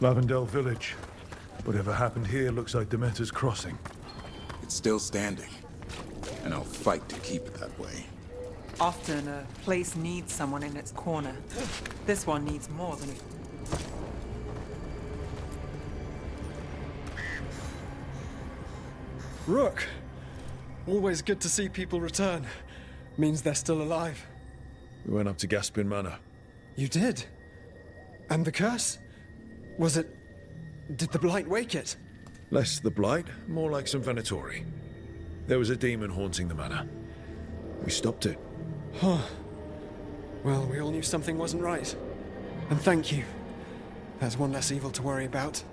Lavendel village. Whatever happened here looks like Demeter's crossing. It's still standing, and I'll fight to keep it that way. Often a place needs someone in its corner. This one needs more than Rook! Always good to see people return. Means they're still alive. We went up to Gaspin Manor. You did? And the curse? Was it... Did the blight wake it? Less the blight, more like some Venatori. There was a demon haunting the manor. We stopped it. Huh. Well, we all knew something wasn't right. And thank you. There's one less evil to worry about.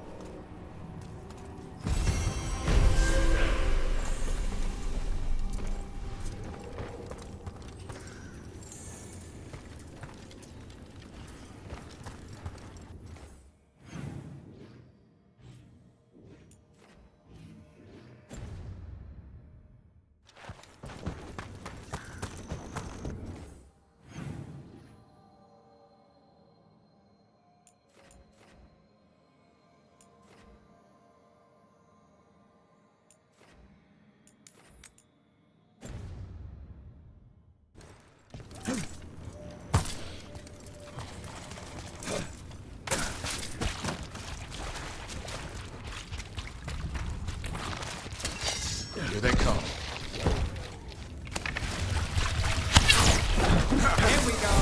Here they come. Here we go.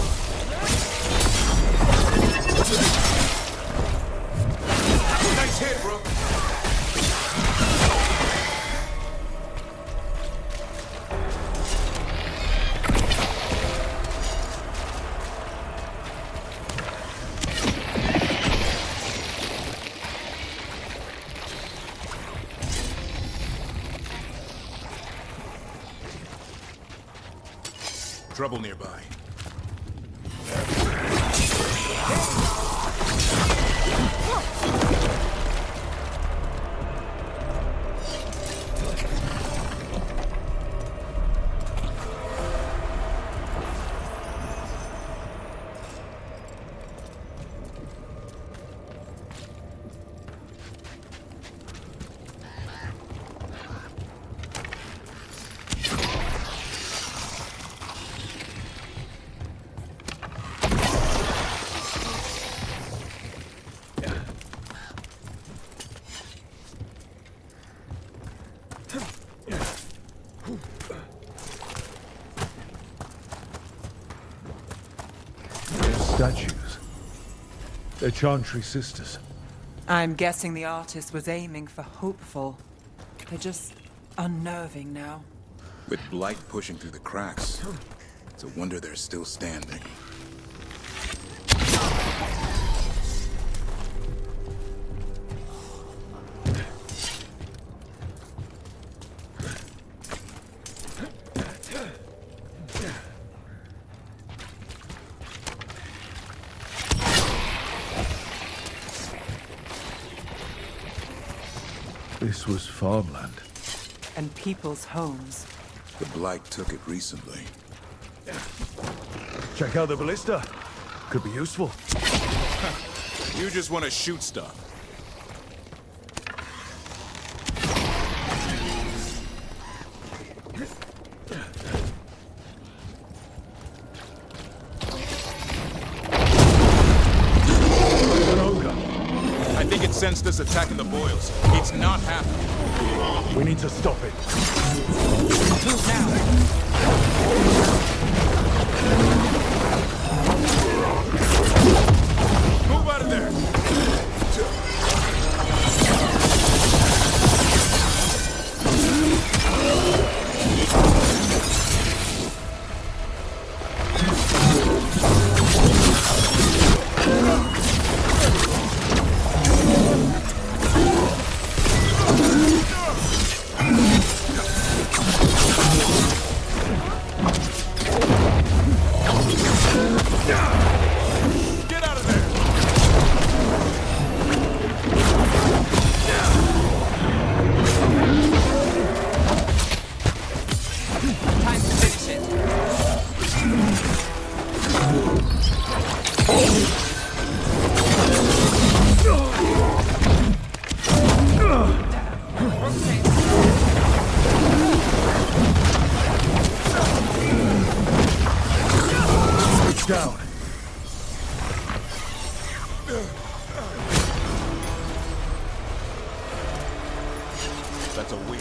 Nice hit, bro. Trouble nearby. Statues. They're Chantry sisters. I'm guessing the artist was aiming for hopeful. They're just unnerving now. With blight pushing through the cracks, it's a wonder they're still standing. This was farmland. And people's homes. The blight took it recently. Check out the ballista. Could be useful. You just want to shoot stuff. I think it sensed us attacking the boils. It's not happening. We need to stop it. Move now. Move out of there! Time to finish it. That's a win.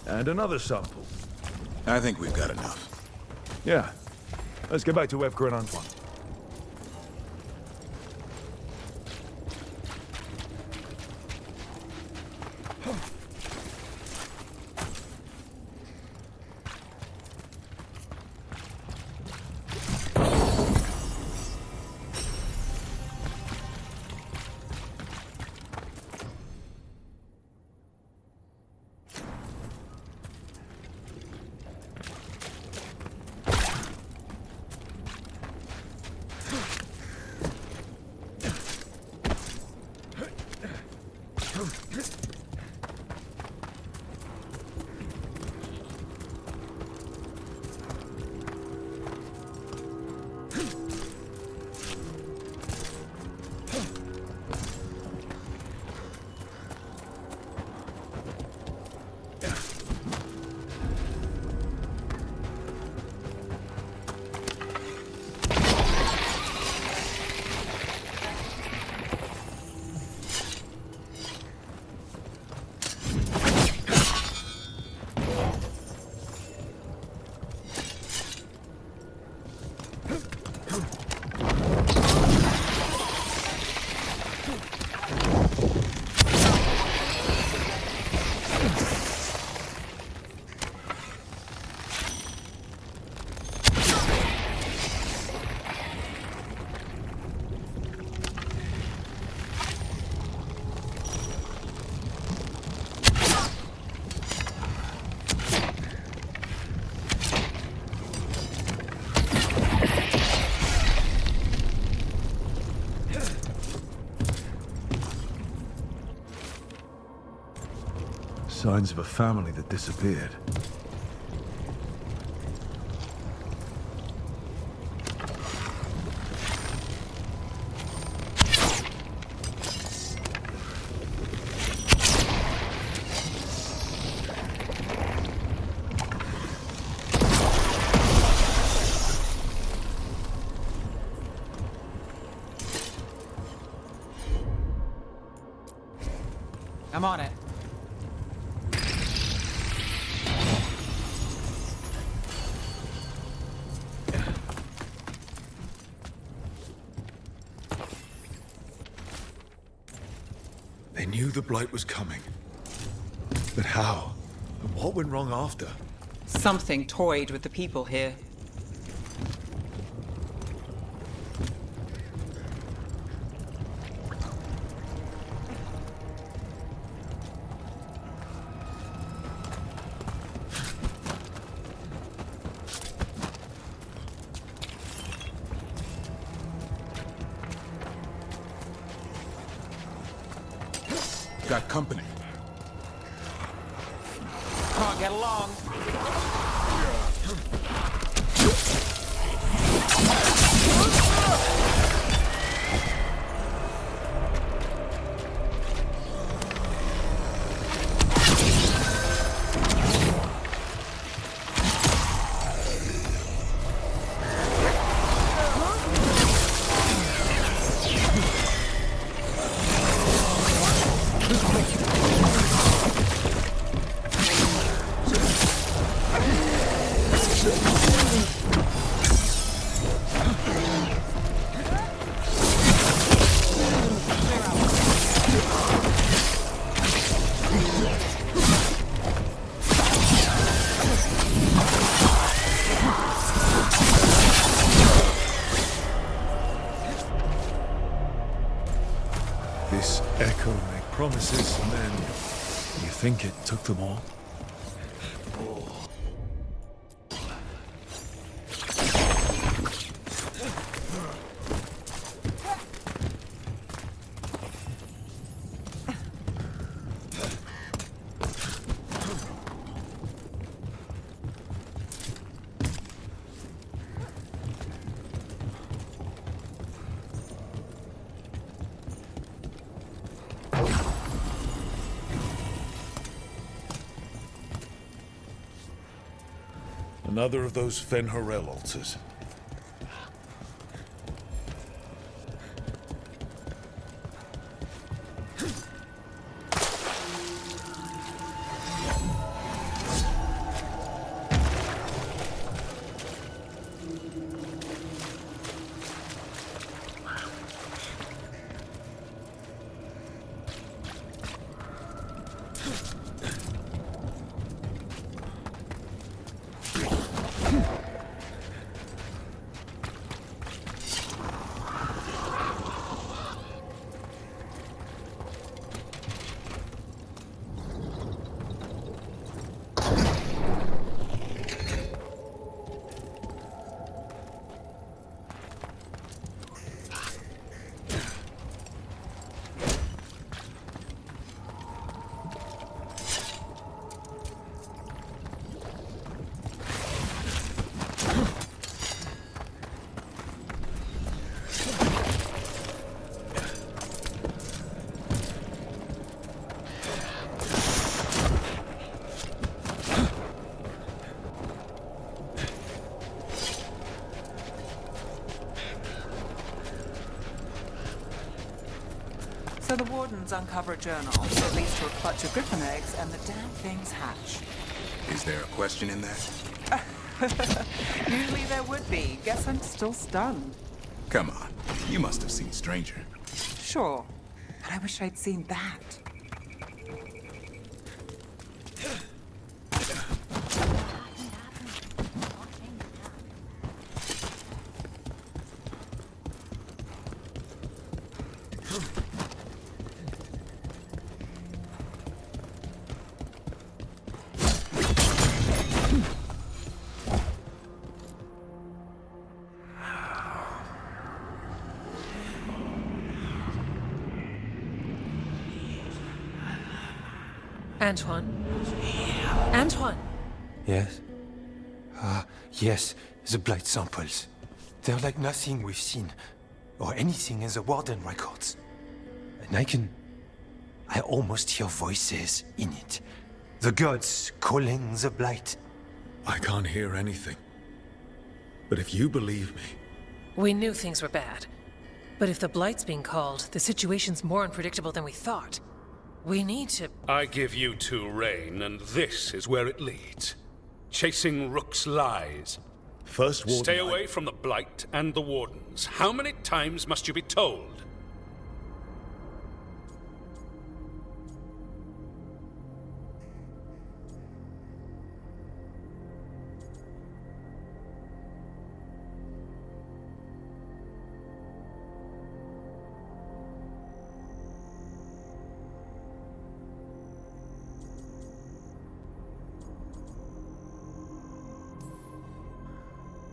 And another sample. I think we've got enough. Yeah. Let's get back to Veilguard and Antoine. Signs of a family that disappeared. I'm on it. They knew the Blight was coming. But how? And what went wrong after? Something toyed with the people here. Got company. Can't get along. This echo make promises, and then you think it took them all? Another of those Fen'Harel altars. So the Wardens uncover a journal that leads to a clutch of griffin eggs, and the damn things hatch. Is there a question in that? Usually there would be. Guess I'm still stunned. Come on. You must have seen Stranger. Sure, but I wish I'd seen that. Antoine? Antoine! Yes? Yes, the blight samples. They're like nothing we've seen, or anything in the Warden records. And I almost hear voices in it. The gods calling the blight. I can't hear anything. But if you believe me, We knew things were bad. But if the Blight's being called, the situation's more unpredictable than we thought. We need to... I give you two Rain, and this is where it leads. Chasing Rook's lies. first Warden... Stay away from the Blight and the Wardens. How many times must you be told?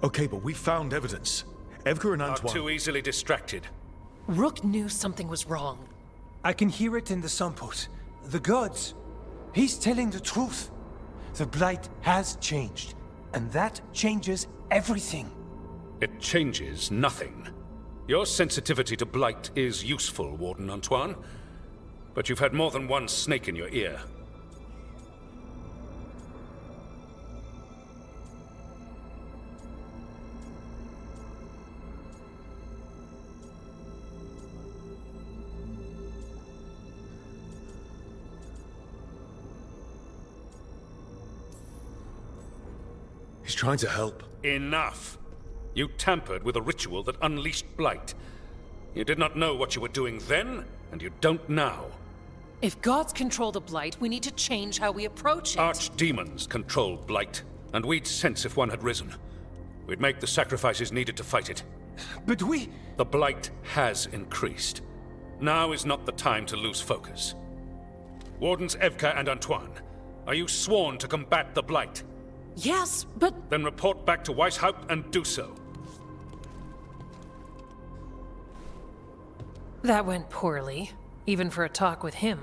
Okay, but we found evidence. Evgar and Are Antoine... too easily distracted. Rook knew something was wrong. I can hear it in the samples. The gods. He's telling the truth. The blight has changed. And that changes everything. It changes nothing. Your sensitivity to Blight is useful, Warden Antoine. But you've had more than one snake in your ear. He's trying to help. Enough! You tampered with a ritual that unleashed Blight. You did not know what you were doing then, and you don't now. If gods control the Blight, we need to change how we approach it. Archdemons control Blight, and we'd sense if one had risen. We'd make the sacrifices needed to fight it. But we... The Blight has increased. Now is not the time to lose focus. Wardens Evka and Antoine, are you sworn to combat the Blight? Yes, but... Then report back to Weishaupt and do so. That went poorly, even for a talk with him.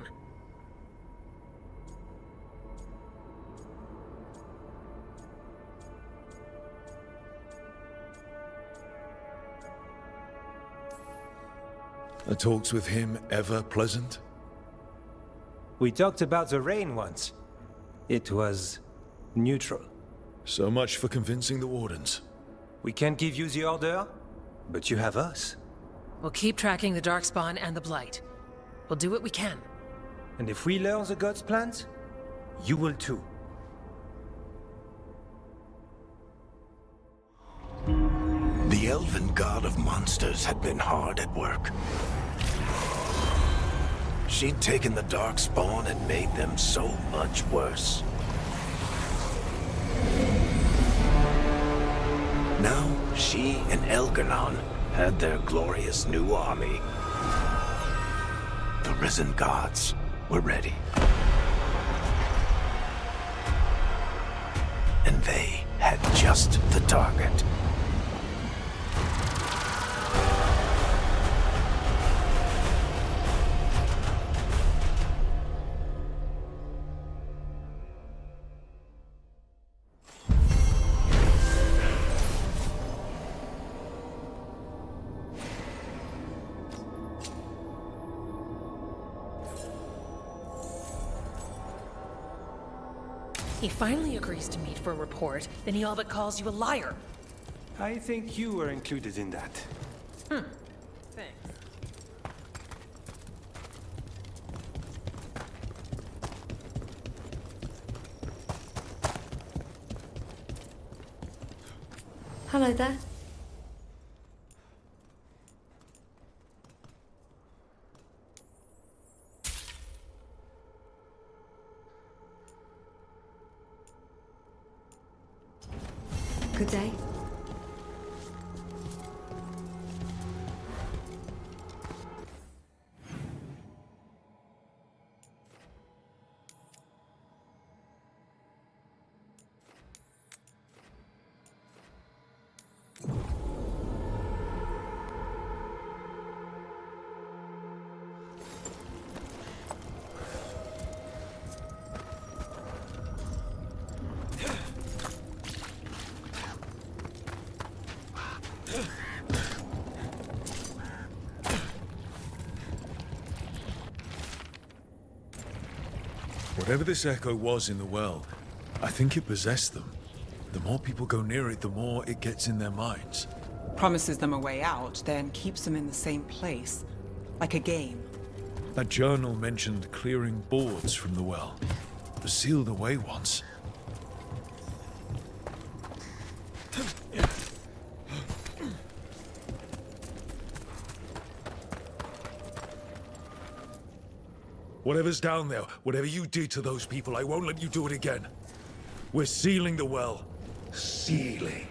Are talks with him ever pleasant? We talked about the rain once. It was neutral. So much for convincing the Wardens. We can't give you the order, but you have us. We'll keep tracking the Darkspawn and the Blight. We'll do what we can. And if we learn the gods' plans, you will too. The elven god of monsters had been hard at work. She'd taken the Darkspawn and made them so much worse. Now, she and Elgar'nan had their glorious new army. The risen gods were ready. And they had just the target. He finally agrees to meet for a report, then he all but calls you a liar. I think you were included in that. Thanks. Hello there. Good day. Whatever this echo was in the well, I think it possessed them. The more people go near it, the more it gets in their minds. Promises them a way out, then keeps them in the same place. Like a game. That journal mentioned clearing boards from the well. The sealed away ones. Whatever's down there, whatever you did to those people, I won't let you do it again. We're sealing the well. Sealing.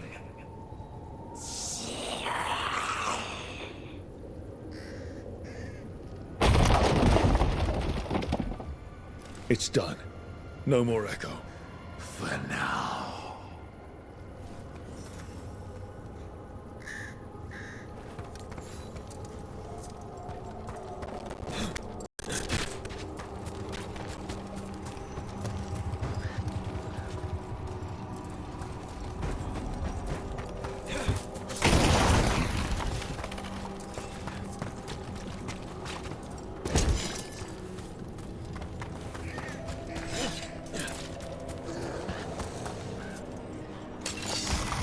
It's done. No more echo. For now.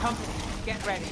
Company, get ready.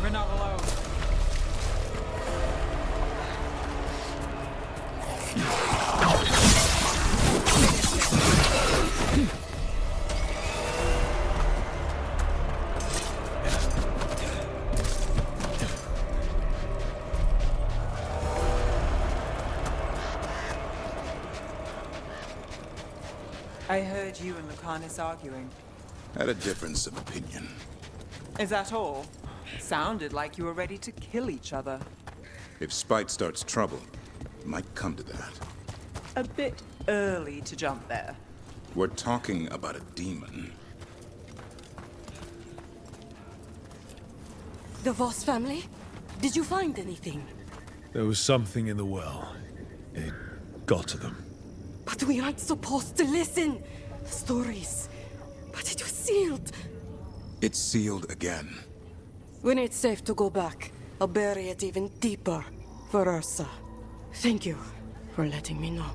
We're not alone. I heard you and Lucanus arguing. Had a difference of opinion. Is that all? Sounded like you were ready to kill each other. If spite starts trouble, it might come to that. A bit early to jump there. We're talking about a demon. The Voss family? Did you find anything? There was something in the well. It got to them. But we aren't supposed to listen. Stories. But it was sealed. It's sealed again. When it's safe to go back, I'll bury it even deeper for Ursa. Thank you for letting me know.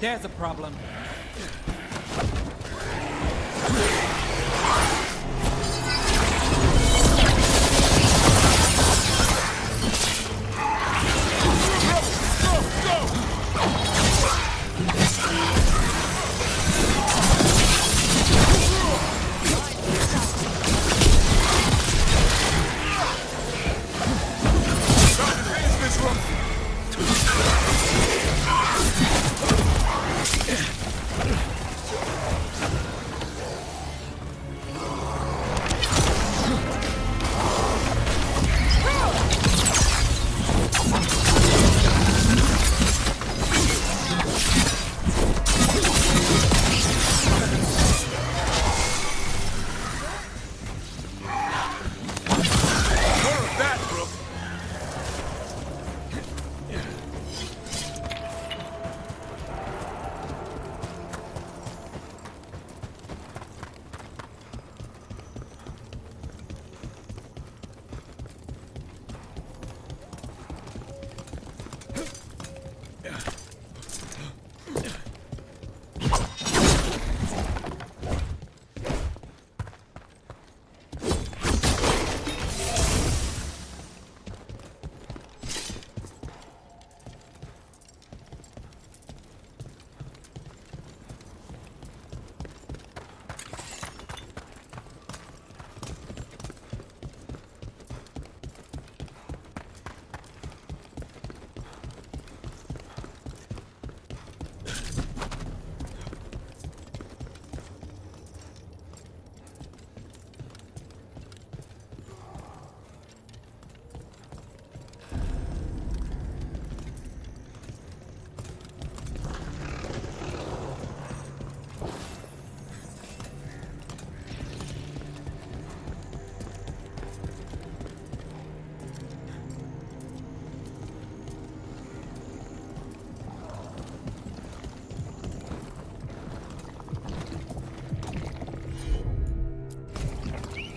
There's a problem.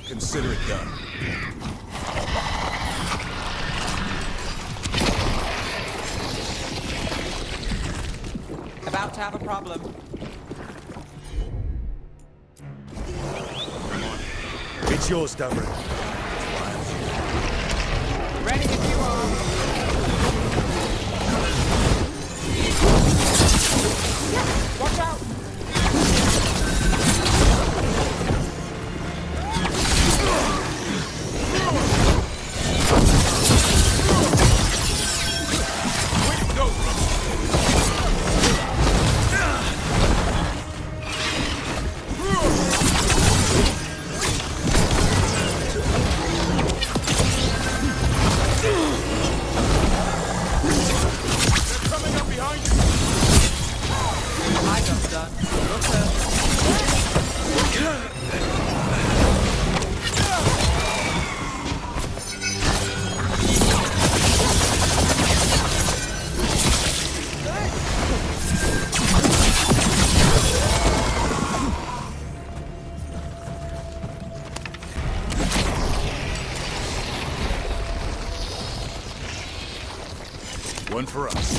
Consider it done. About to have a problem. It's yours, Davrin. Ready if you are. Watch out! One for us.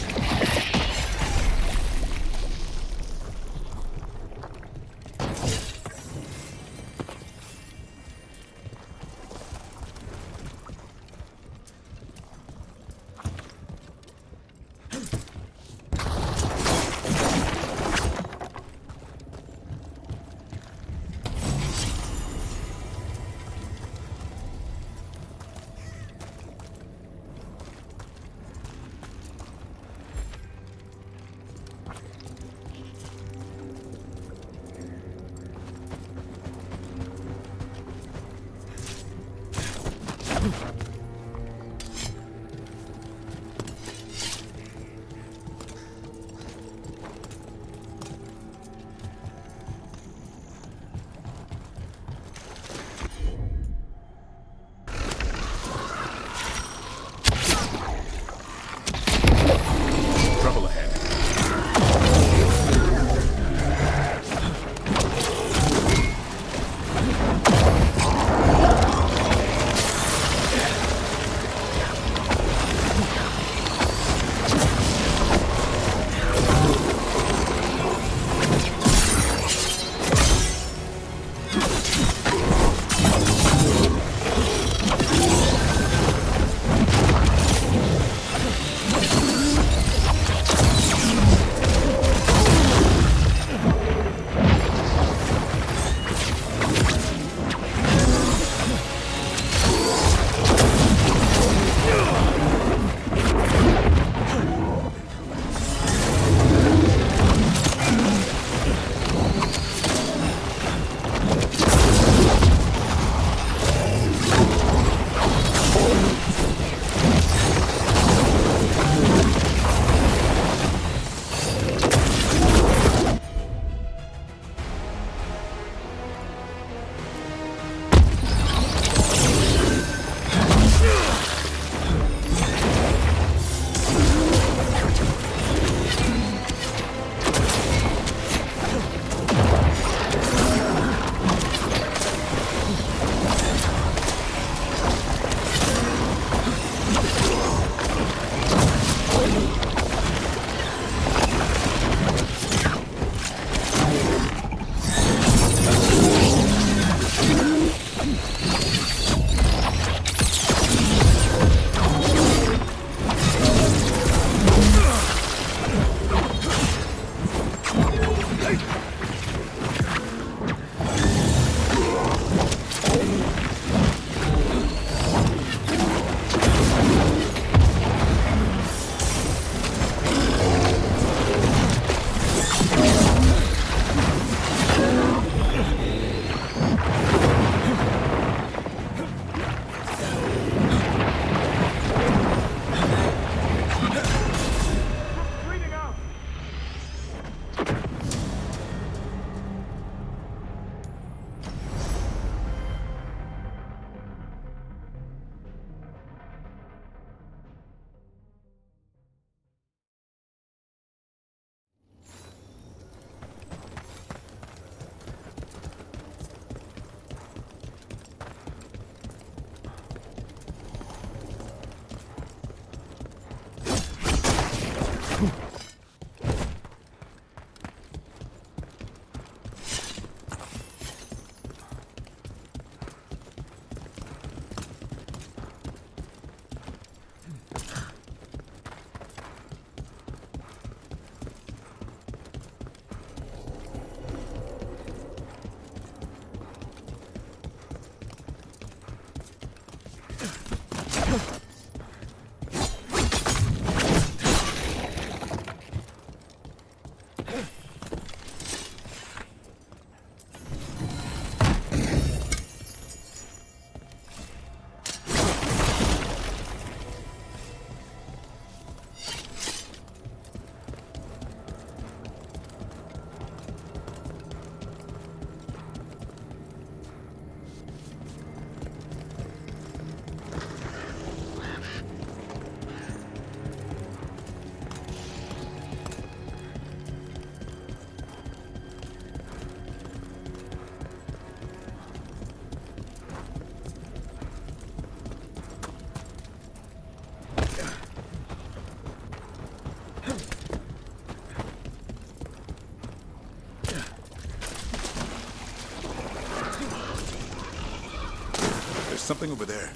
something over there.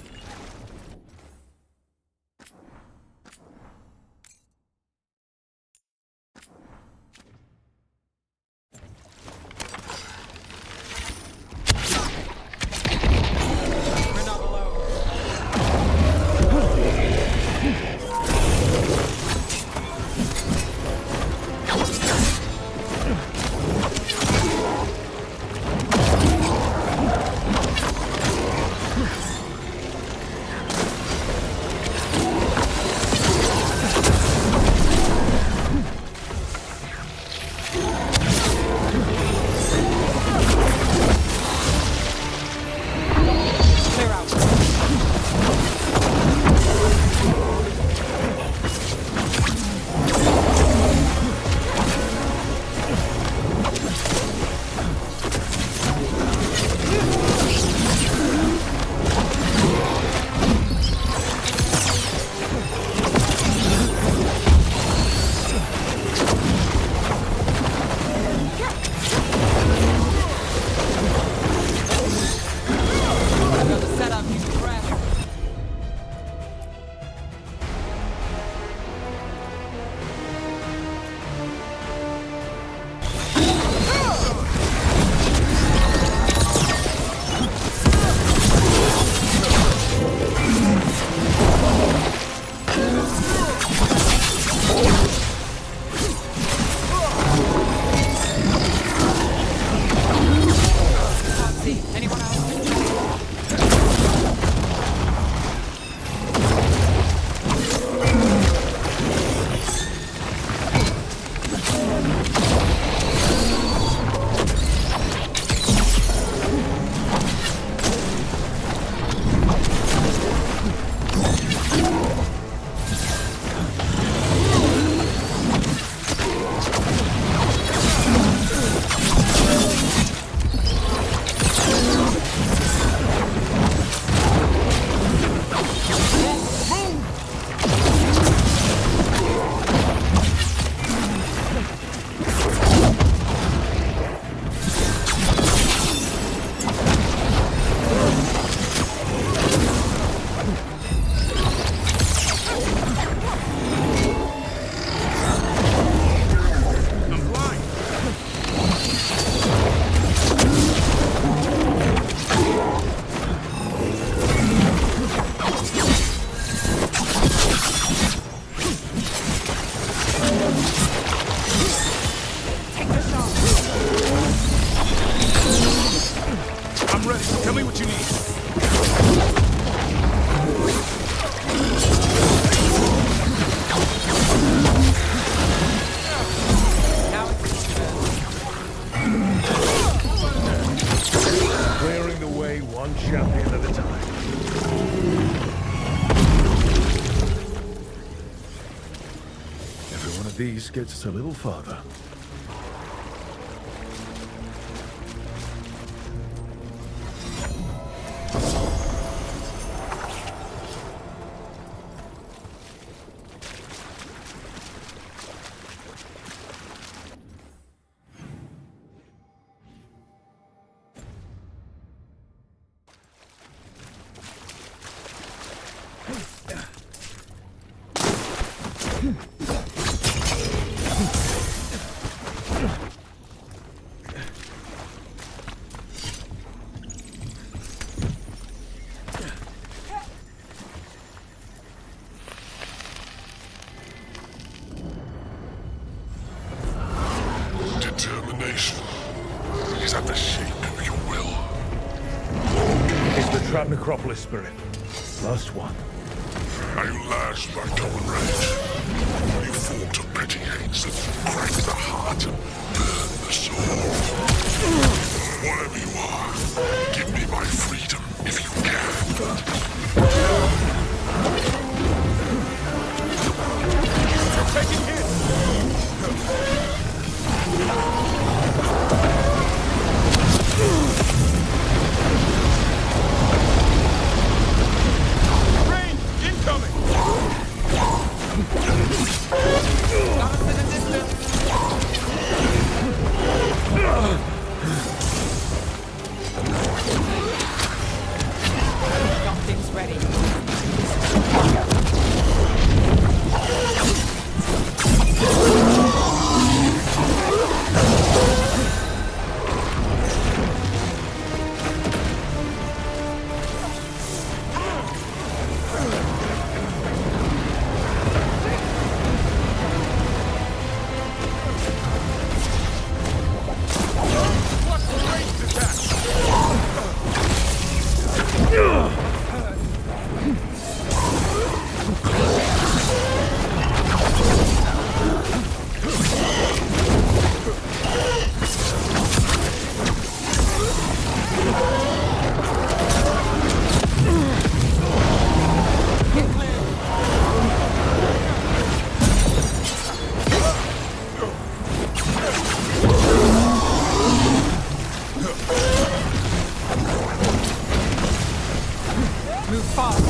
These gets us a little farther. Determination is at the shape of your will. It's the Trap Necropolis spirit. Last one. Are you lashed by common rage? You fought a petty hates that crack the heart and burn the soul. Whatever you are, give me my freedom if you can. Taking hits! Rain! Incoming! Got us in the distance! Move fast.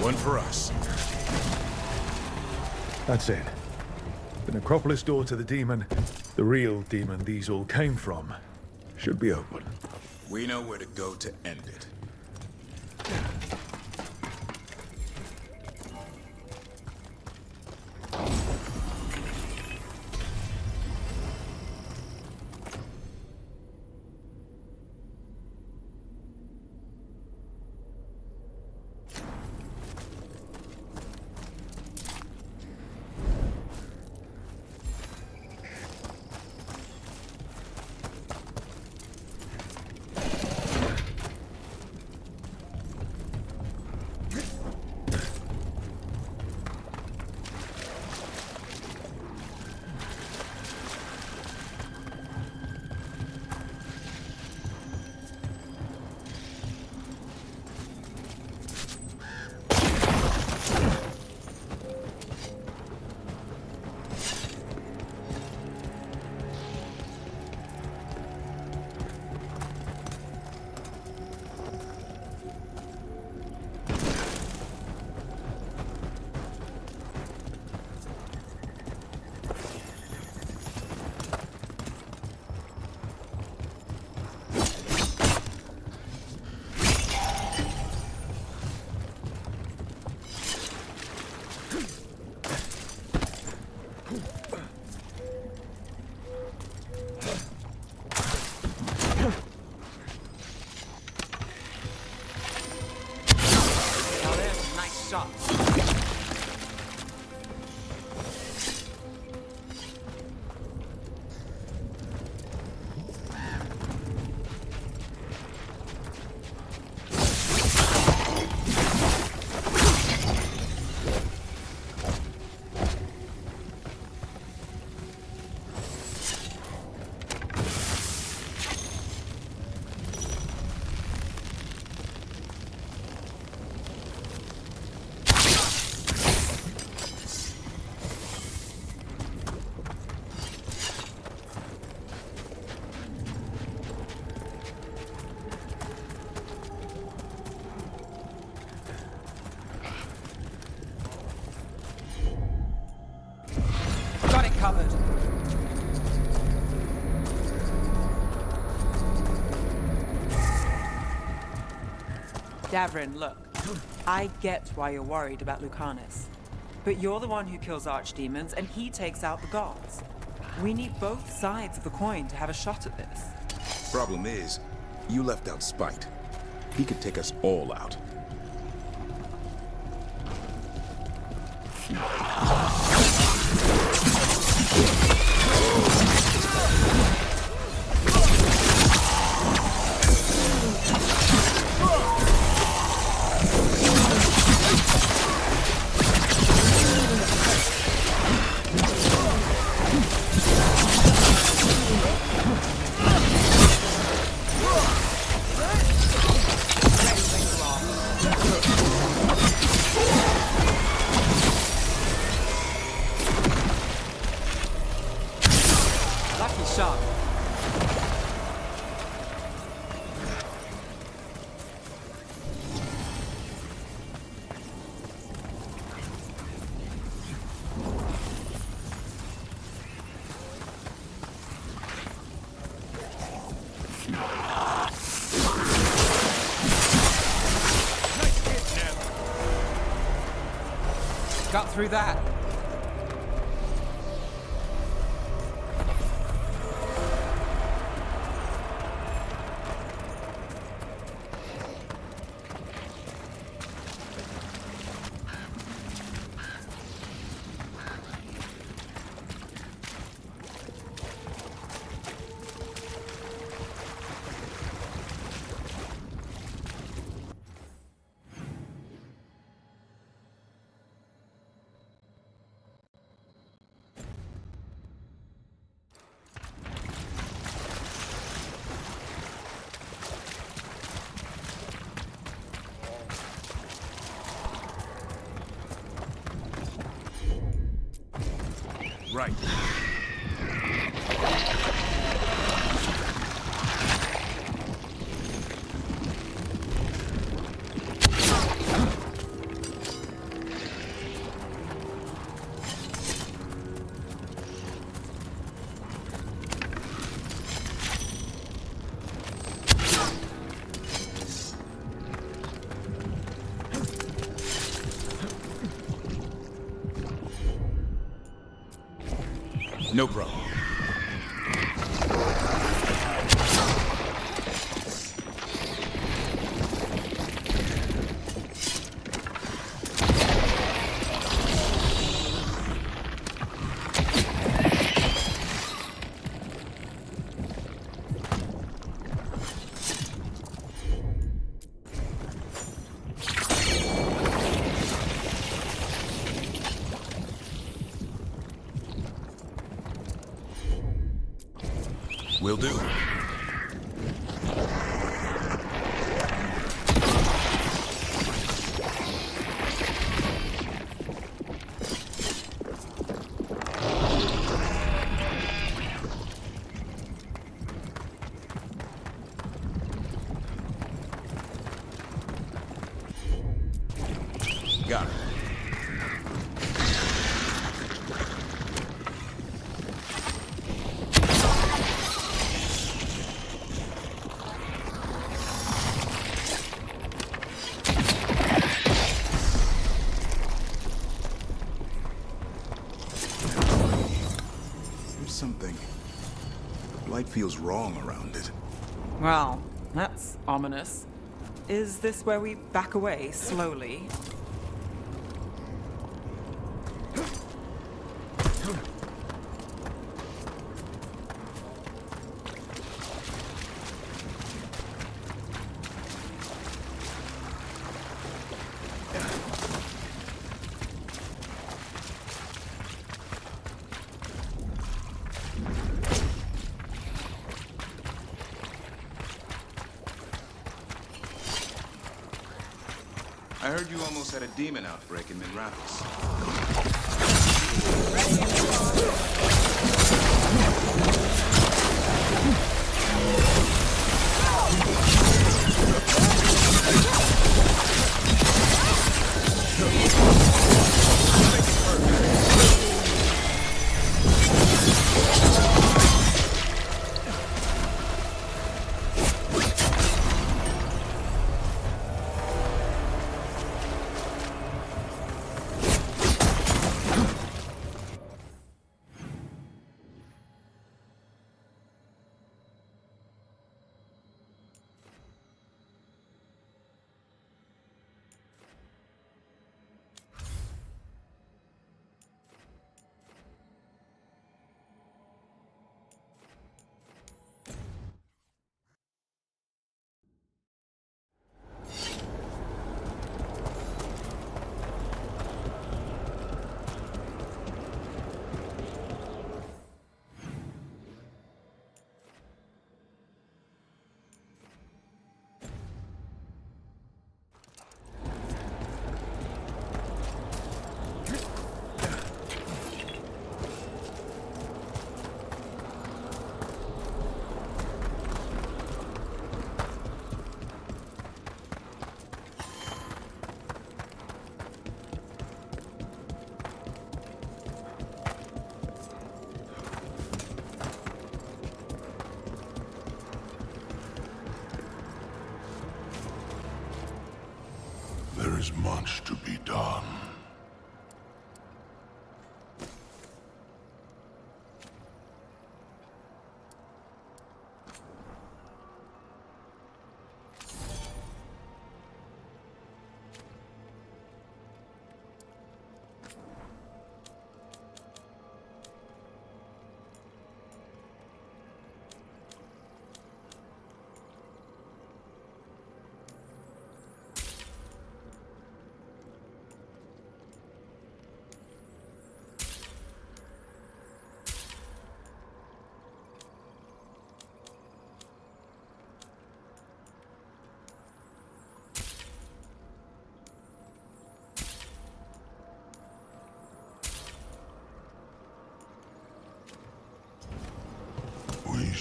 One for us. That's it. The necropolis door to the demon, the real demon these all came from, should be open. We know where to go to end it. Covered. Davrin, look. I get why you're worried about Lucanus. But you're the one who kills archdemons, and he takes out the gods. We need both sides of the coin to have a shot at this. Problem is, you left out Spite. He could take us all out. Got through that. Right. No problem. Will do. Got it. There's something. The light feels wrong around it. Well, that's ominous. Is this where we back away slowly? I heard you almost had a demon outbreak in Mid-Rapids. There is much to be done.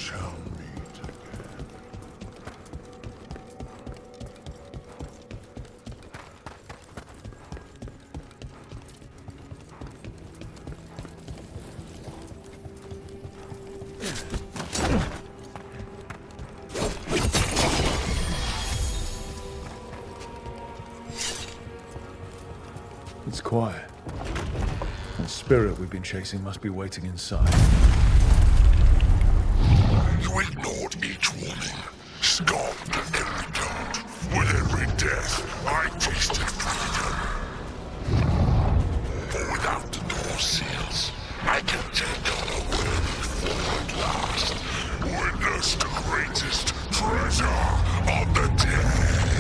shall meet again. It's quiet. That spirit we've been chasing must be waiting inside. You ignored each warning, scoffed at every taunt. With every death, I tasted freedom. For without the door seals, I can take on a worthy foe at last. Witness the greatest treasure of the dead.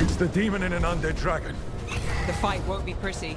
It's the demon in an undead dragon. The fight won't be pretty.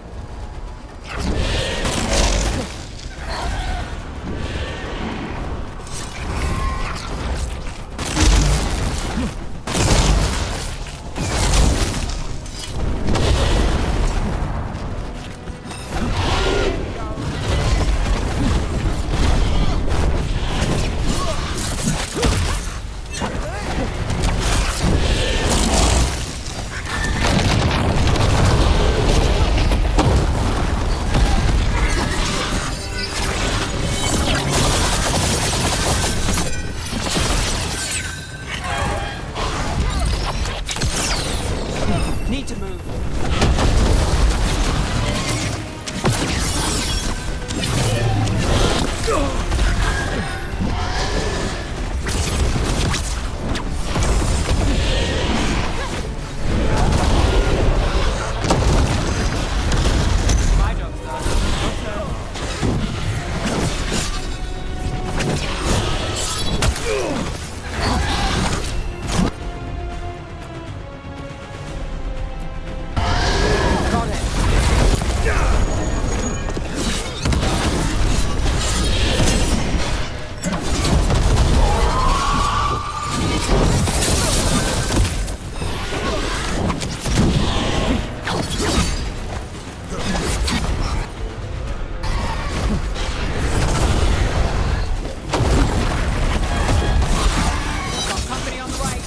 Need to move. My job's done. Got it. Got company on the right.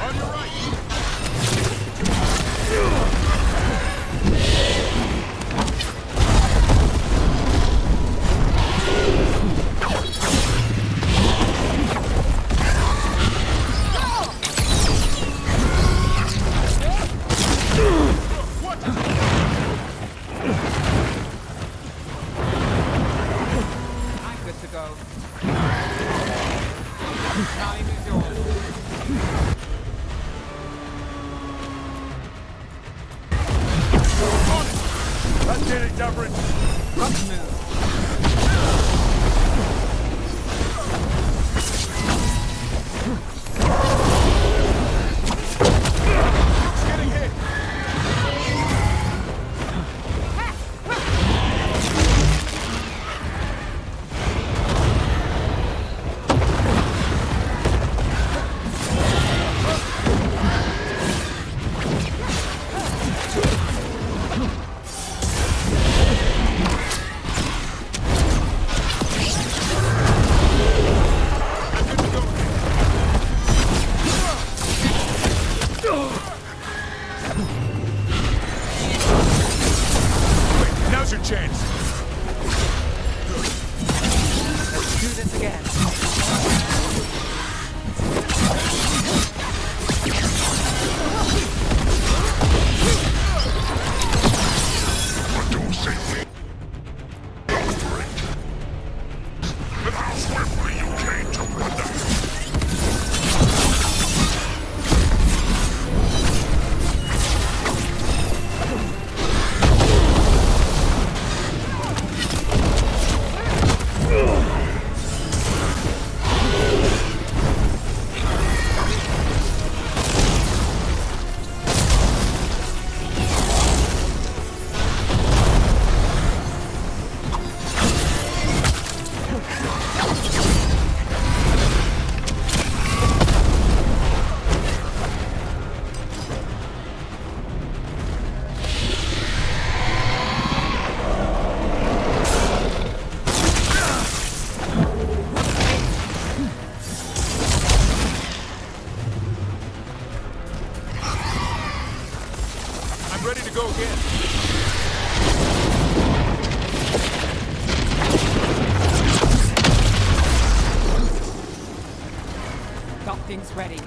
On your right! I'm good to go. Time is yours. Let's get it, Durbridge. Let's move. Getting hit! ready to go again. Got things ready.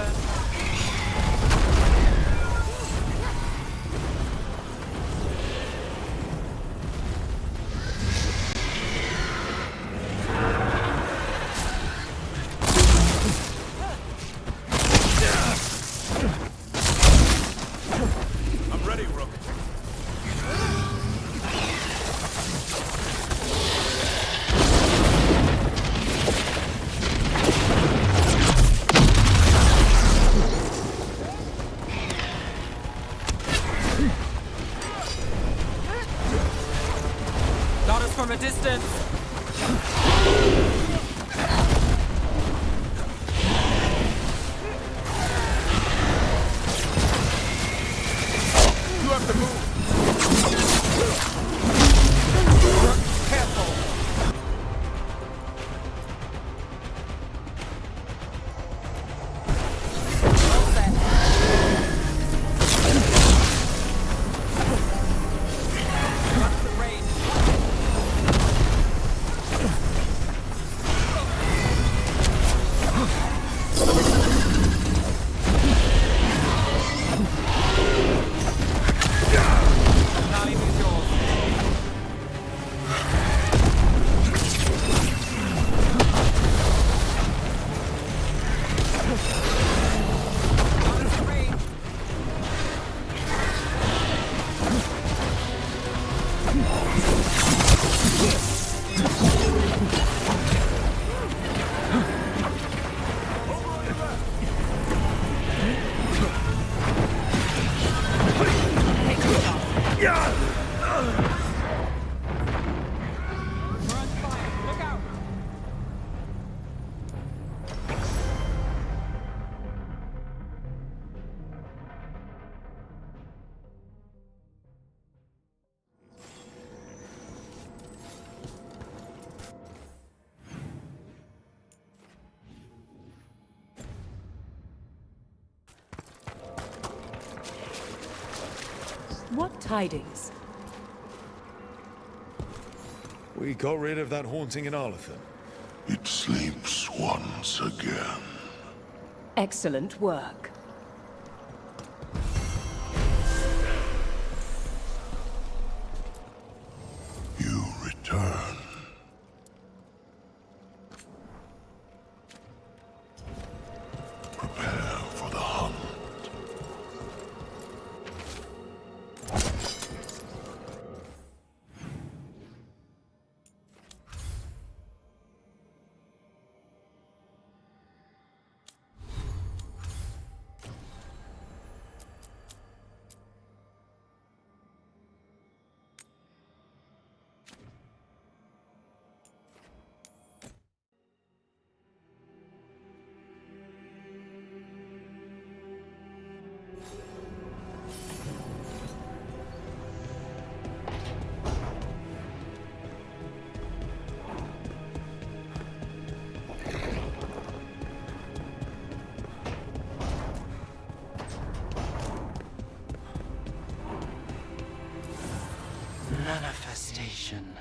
turn. I'm ready, Rook. Got us from a distance. You have to move. Careful. All set. What's the range? Time is yours. What's the range? We're on fire. Look out. What tidings? We got rid of that haunting in Arlathan. It sleeps once again. Excellent work. You return. Prepare for the hunt. Manifestation.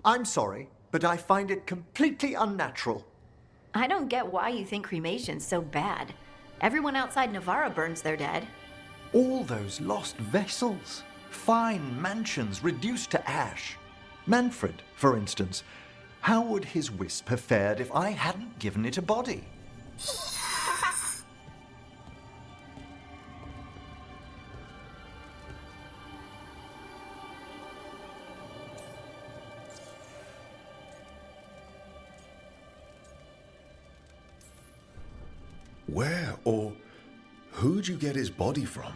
I'm sorry, but I find it completely unnatural. I don't get why you think cremation's so bad. Everyone outside Navarra burns their dead. All those lost vessels, fine mansions reduced to ash. Manfred, for instance, how would his wisp have fared if I hadn't given it a body? Where or who'd you get his body from?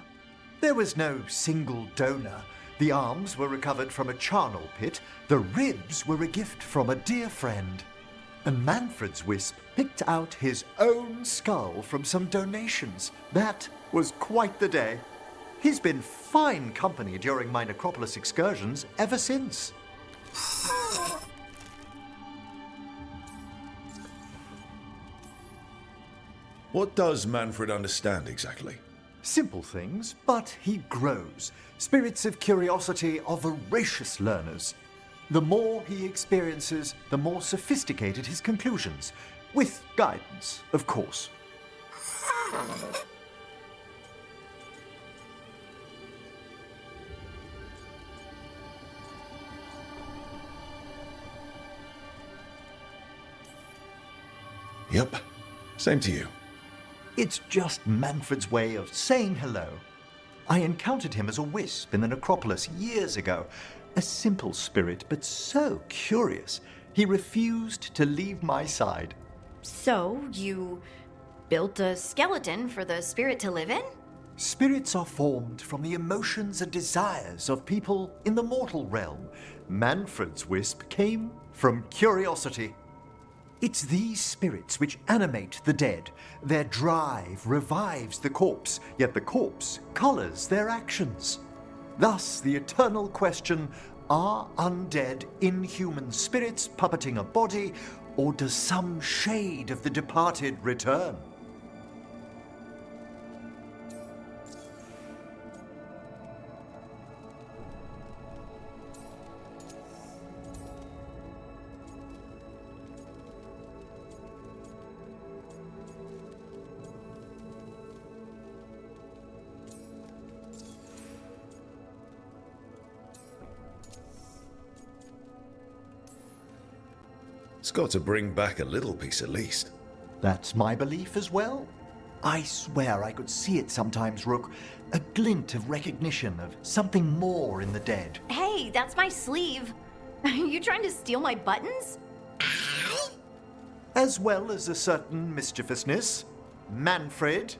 There was no single donor. The arms were recovered from a charnel pit. The ribs were a gift from a dear friend. And Manfred's wisp picked out his own skull from some donations. That was quite the day. He's been fine company during my necropolis excursions ever since. What does Manfred understand exactly? Simple things, but he grows. Spirits of curiosity are voracious learners. The more he experiences, the more sophisticated his conclusions. With guidance, of course. Yep. Same to you. It's just Manfred's way of saying hello. I encountered him as a wisp in the necropolis years ago. A simple spirit, but so curious. He refused to leave my side. So, you built a skeleton for the spirit to live in? Spirits are formed from the emotions and desires of people in the mortal realm. Manfred's wisp came from curiosity. It's these spirits which animate the dead. Their drive revives the corpse, yet the corpse colors their actions. Thus, the eternal question, are undead inhuman spirits puppeting a body, or does some shade of the departed return? It's got to bring back a little piece at least. That's my belief as well. I swear I could see it sometimes, Rook. A glint of recognition of something more in the dead. Hey, that's my sleeve. Are you trying to steal my buttons? As well as a certain mischievousness. Manfred.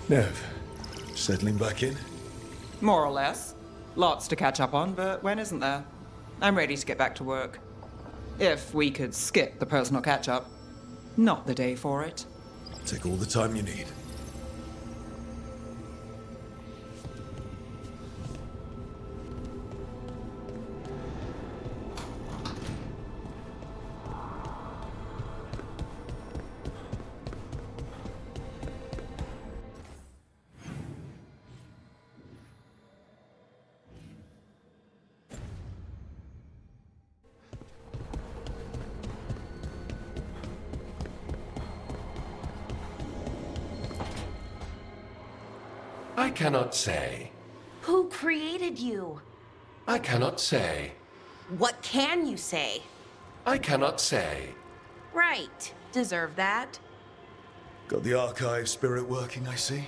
Nev, settling back in? More or less. Lots to catch up on, but when isn't there? I'm ready to get back to work. If we could skip the personal catch-up. Not the day for it. Take all the time you need. I cannot say. Who created you? I cannot say. What can you say? I cannot say. Right. Deserve that. Got the archive spirit working, I see.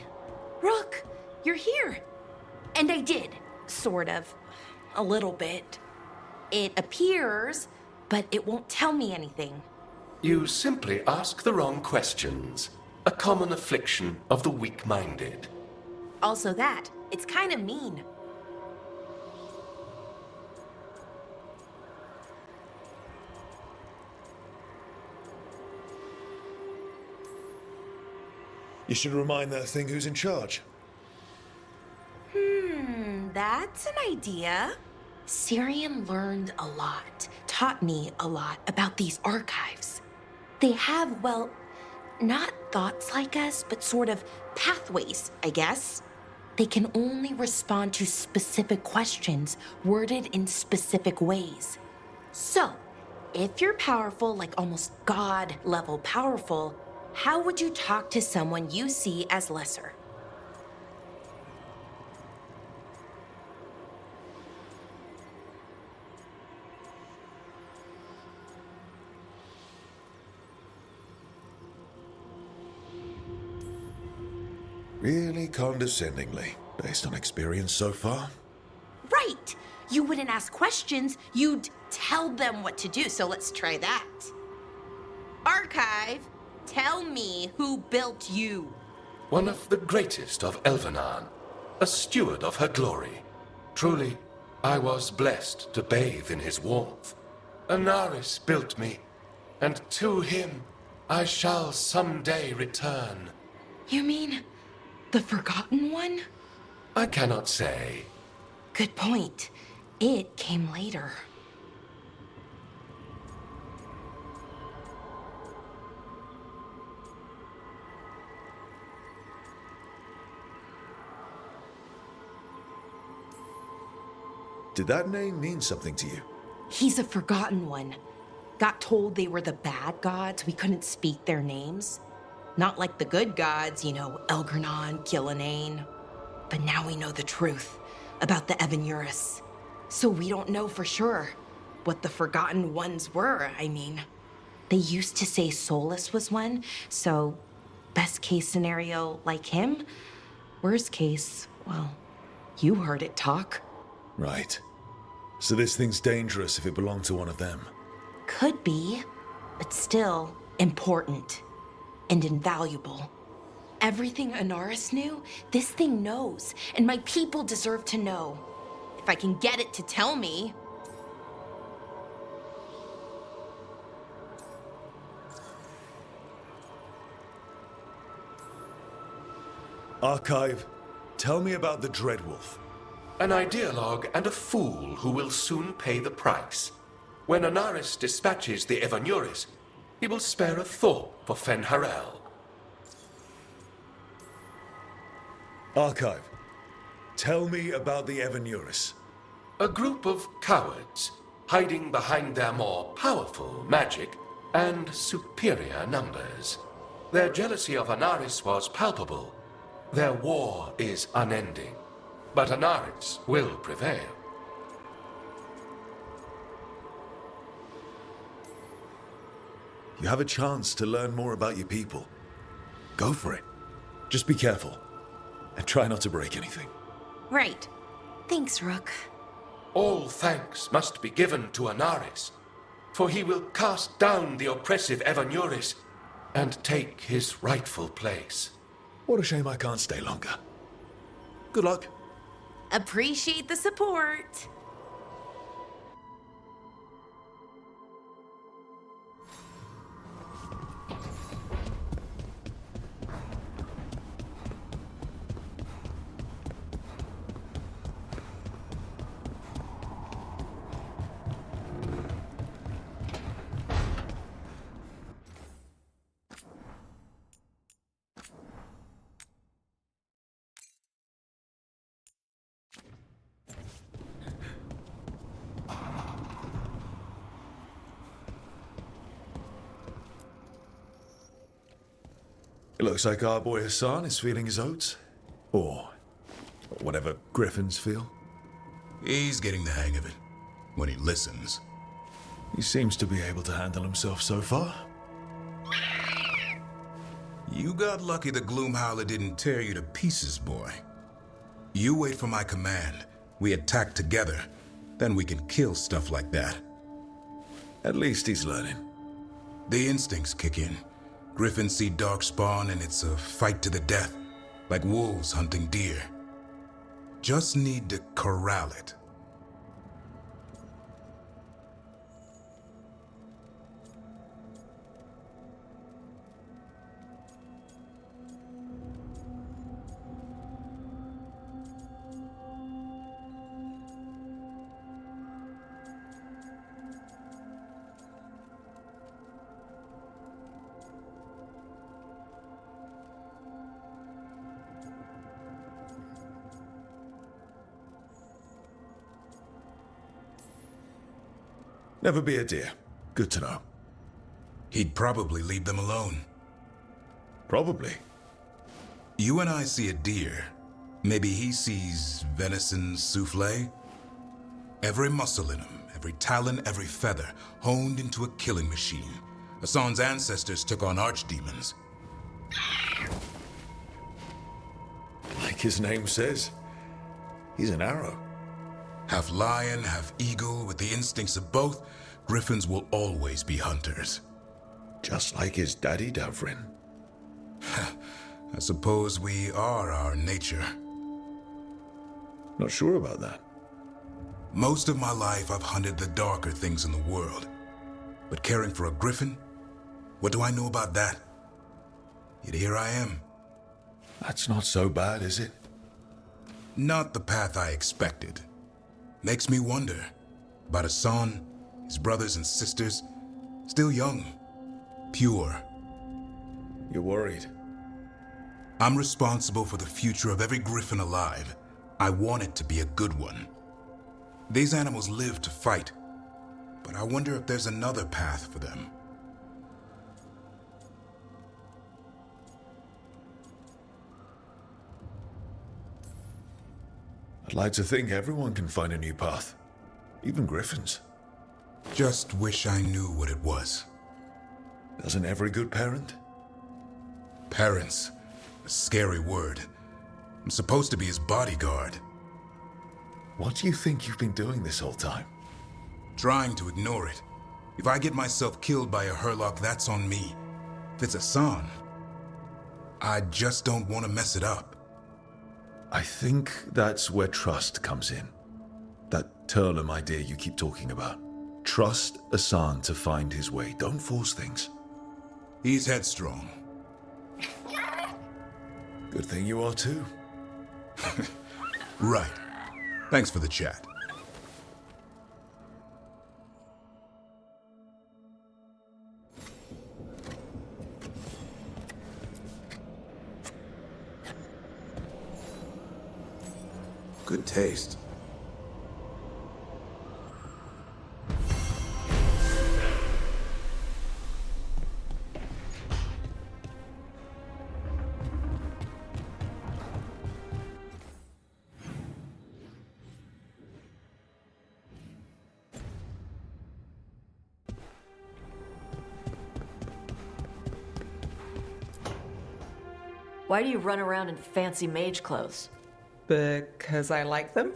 Rook, you're here. And I did. Sort of. A little bit. It appears, but it won't tell me anything. You simply ask the wrong questions. A common affliction of the weak-minded. Also that. It's kind of mean. You should remind that thing who's in charge. That's an idea. Syrian learned a lot, taught me a lot about these archives. They have, well, not thoughts like us, but sort of pathways, I guess. They can only respond to specific questions worded in specific ways. So, if you're powerful, like almost God-level powerful, how would you talk to someone you see as lesser? Really condescendingly, based on experience so far. Right! You wouldn't ask questions, you'd tell them what to do, so let's try that. Archive, tell me who built you. One of the greatest of Elvenan, a steward of her glory. Truly, I was blessed to bathe in his warmth. Anaris built me, and to him I shall someday return. You mean the Forgotten One? I cannot say. Good point. It came later. Did that name mean something to you? He's a Forgotten One. Got told they were the bad gods, we couldn't speak their names. Not like the good gods, you know, Elgernon, Gillenane. But now we know the truth about the Evanuris. So we don't know for sure what the Forgotten Ones were, I mean. They used to say Solus was one, so best case scenario like him. Worst case, well, you heard it talk. Right. So this thing's dangerous if it belonged to one of them. Could be, but still important and invaluable. Everything Anaris knew, this thing knows, and my people deserve to know. If I can get it to tell me. Archive, tell me about the Dreadwolf. An ideologue and a fool who will soon pay the price. When Anaris dispatches the Evanuris, he will spare a thought for Fen'Harel. Archive, tell me about the Evanuris. A group of cowards, hiding behind their more powerful magic and superior numbers. Their jealousy of Anaris was palpable. Their war is unending. But Anaris will prevail. You have a chance to learn more about your people. Go for it. Just be careful. And try not to break anything. Right. Thanks, Rook. All thanks must be given to Anaris, for he will cast down the oppressive Evanuris and take his rightful place. What a shame I can't stay longer. Good luck. Appreciate the support. It looks like our boy Hassan is feeling his oats. Or Or whatever griffins feel. He's getting the hang of it. When he listens. He seems to be able to handle himself so far. You got lucky the Gloomhowler didn't tear you to pieces, boy. You wait for my command. We attack together. Then we can kill stuff like that. At least he's learning. The instincts kick in. Griffins see darkspawn and it's a fight to the death. Like wolves hunting deer. Just need to corral it. Never be a deer. Good to know. He'd probably leave them alone. Probably. You and I see a deer. Maybe he sees venison souffle? Every muscle in him, every talon, every feather, honed into a killing machine. Hassan's ancestors took on archdemons. Like his name says, he's an arrow. Half lion, half eagle, with the instincts of both, griffins will always be hunters. Just like his daddy, Davrin. I suppose we are our nature. Not sure about that. Most of my life I've hunted the darker things in the world. But caring for a griffin? What do I know about that? Yet here I am. That's not so bad, is it? Not the path I expected. Makes me wonder about Hassan, his brothers and sisters, still young, pure. You're worried? I'm responsible for the future of every griffin alive. I want it to be a good one. These animals live to fight, but I wonder if there's another path for them. I'd like to think everyone can find a new path. Even griffins. Just wish I knew what it was. Doesn't every good parent? Parents. A scary word. I'm supposed to be his bodyguard. What do you think you've been doing this whole time? Trying to ignore it. If I get myself killed by a Hurlock, that's on me. If it's Hassan, I just don't want to mess it up. I think that's where trust comes in. That Turlum idea you keep talking about. Trust Hassan to find his way. Don't force things. He's headstrong. Good thing you are too. Right. Thanks for the chat. Good taste. Why do you run around in fancy mage clothes? Because I like them?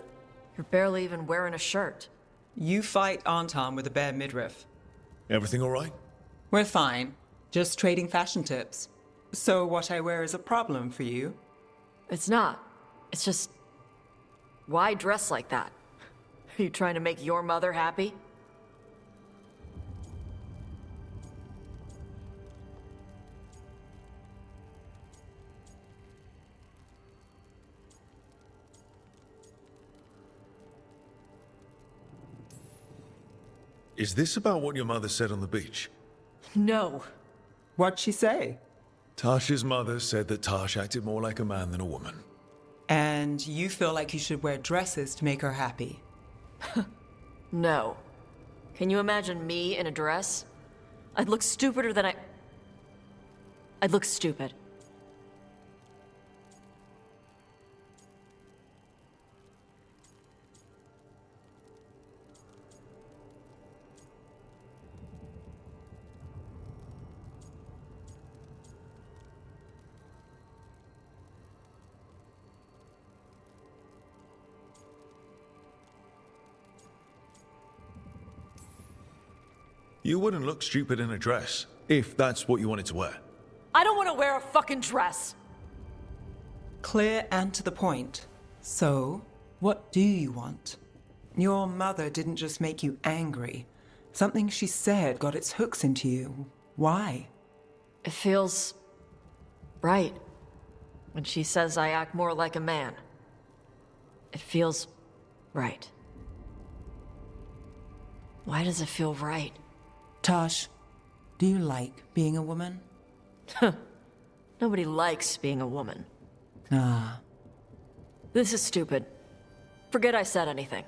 You're barely even wearing a shirt. You fight Anton with a bare midriff. Everything all right? We're fine. Just trading fashion tips. So what I wear is a problem for you? It's not. It's just... Why dress like that? Are you trying to make your mother happy? Is this about what your mother said on the beach? No. What'd she say? Tasha's mother said that Tash acted more like a man than a woman. And you feel like you should wear dresses to make her happy? No. Can you imagine me in a dress? I'd look stupider than I'd look stupid. You wouldn't look stupid in a dress, if that's what you wanted to wear. I don't want to wear a fucking dress. Clear and to the point. So, what do you want? Your mother didn't just make you angry. Something she said got its hooks into you. Why? It feels right when she says I act more like a man. It feels right. Why does it feel right? Tosh, do you like being a woman? Nobody likes being a woman. Ah. This is stupid. Forget I said anything.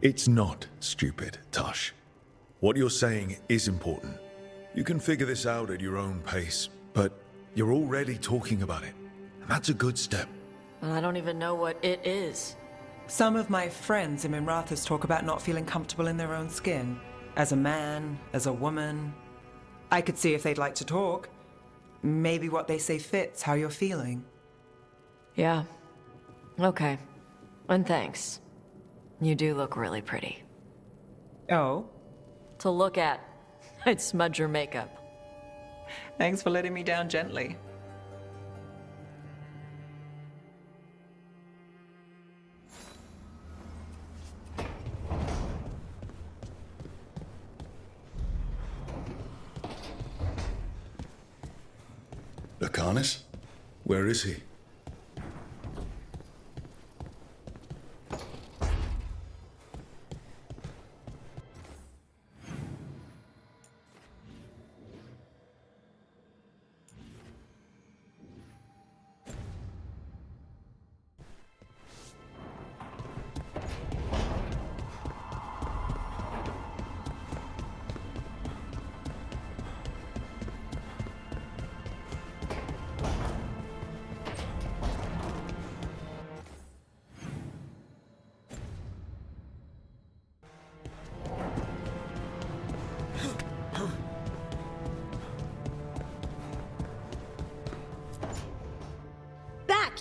It's not stupid, Tosh. What you're saying is important. You can figure this out at your own pace, but you're already talking about it. And that's a good step. And I don't even know what it is. Some of my friends in Minrathous talk about not feeling comfortable in their own skin. As a man, as a woman. I could see if they'd like to talk. Maybe what they say fits how you're feeling. Yeah. Okay. And thanks. You do look really pretty. Oh? To look at. I'd smudge your makeup. Thanks for letting me down gently. Lucanus? Where is he?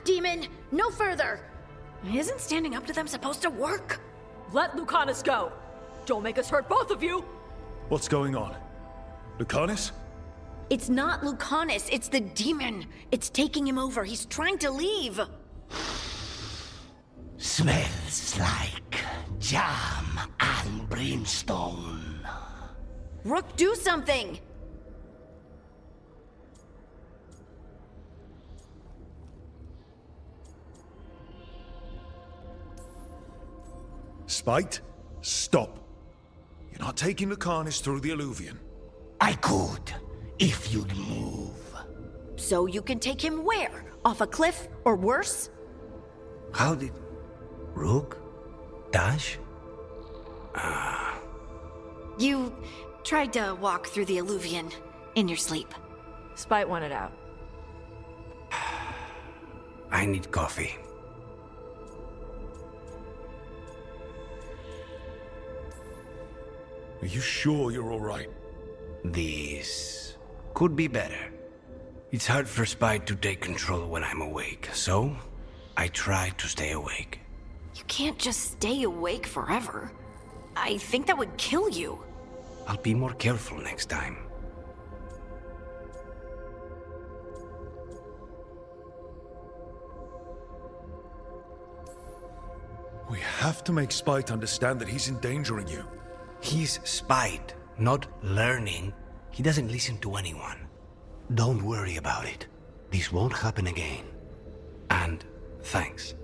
Demon! No further! Isn't standing up to them supposed to work? Let Lucanus go! Don't make us hurt both of you! What's going on? Lucanus? It's not Lucanus, it's the demon! It's taking him over, he's trying to leave! Smells like jam and brimstone. Rook, do something! Spite? Stop. You're not taking Lucanus through the Alluvion. I could, if you'd move. So you can take him where? Off a cliff, or worse? How did... Rook? Dash? You tried to walk through the Alluvion in your sleep. Spite wanted out. I need coffee. Are you sure you're all right? This could be better. It's hard for Spite to take control when I'm awake, so I try to stay awake. You can't just stay awake forever. I think that would kill you. I'll be more careful next time. We have to make Spite understand that he's endangering you. He's Spite, not learning. He doesn't listen to anyone. Don't worry about it. This won't happen again. And thanks.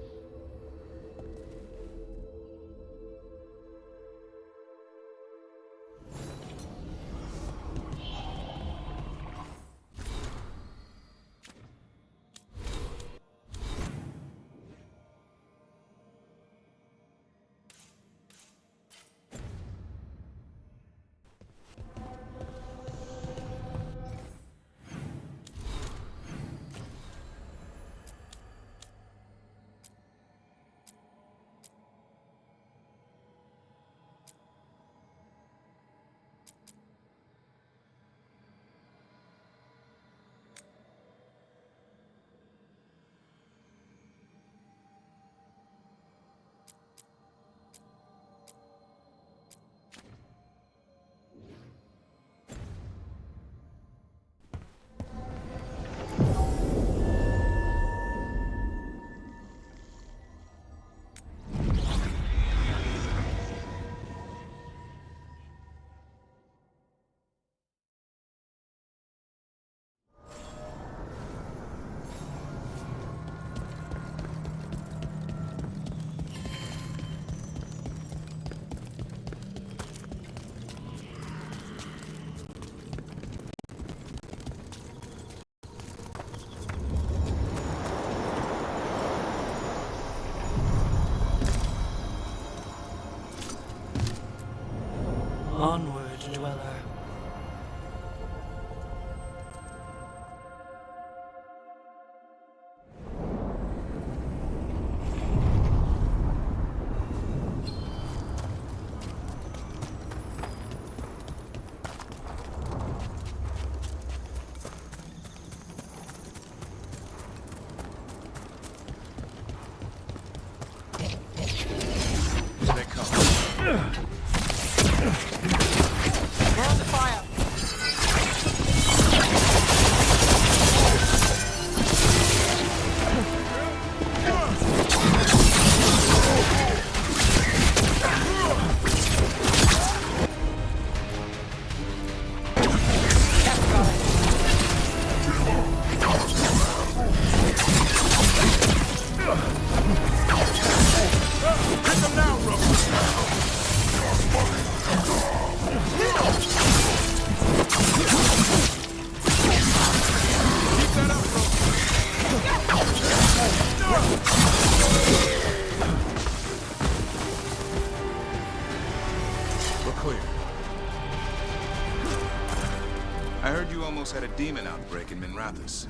demon outbreak in Minrathous.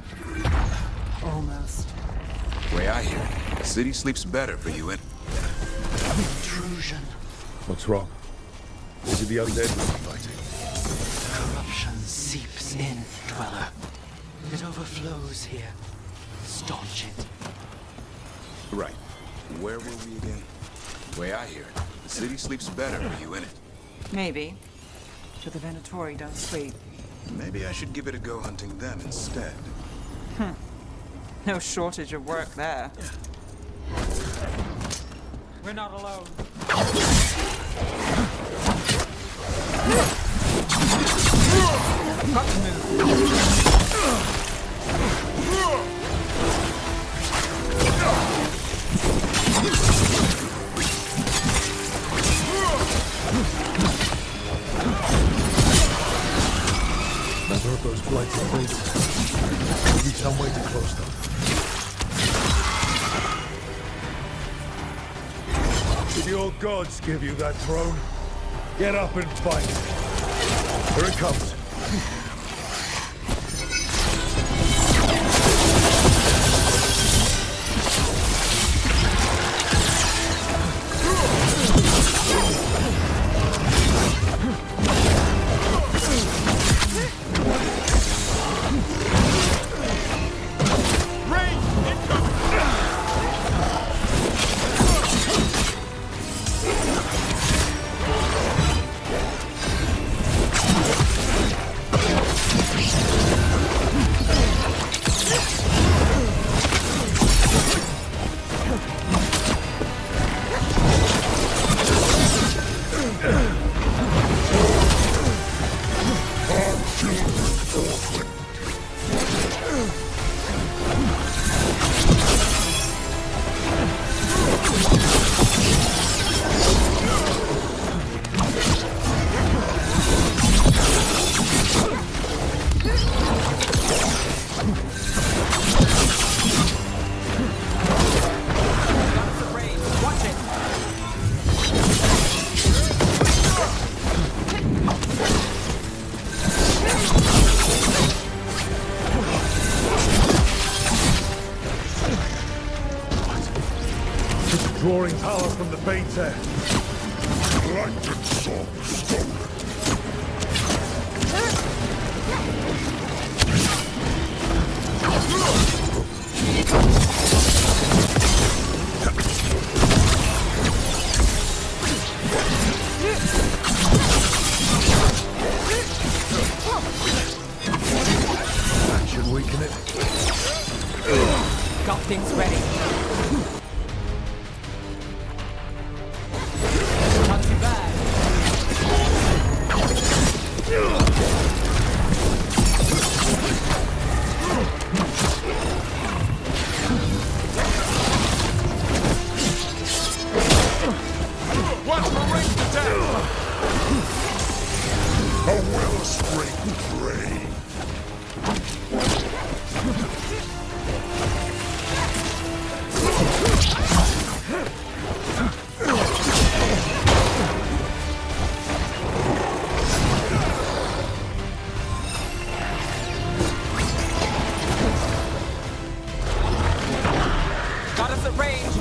Almost. Way I hear it, the city sleeps better for you and... Intrusion. What's wrong? Is it the undead we're fighting? Corruption seeps in, Dweller. It overflows here. Staunch it. Right. Where were we again? Way I hear it, the city sleeps better for you in it. Maybe. But the Venatori don't sleep. Maybe I should give it a go hunting them instead. No shortage of work there. We're not alone. Got to move. Never of those blighted faces. Maybe some way to close them. Did your gods give you that throne? Get up and fight. Here it comes. Drawing power from the Fates air. Lightning song stolen. That should weaken it. Got things ready. Not too bad. Watch for ranged attack! A well-straightened rain. Got us at range.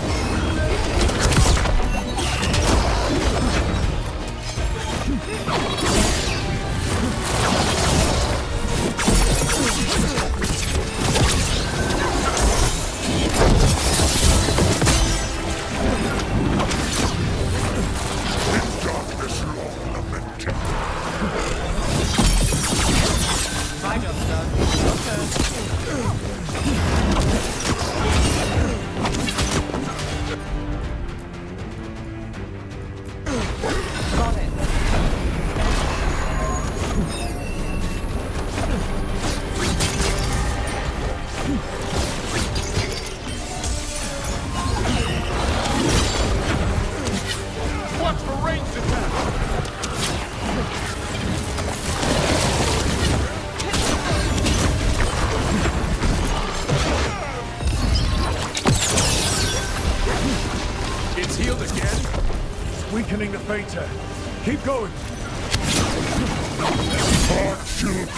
Darkness long lamented. My job's done. Got it. Watch for ranged attack! It's healed again. It's weakening the Fates air. Keep going. Our children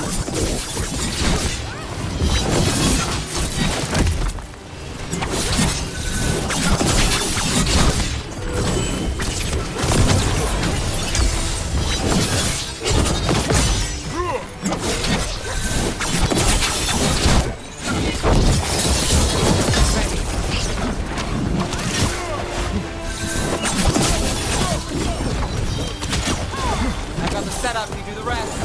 I got the setup, you do the rest.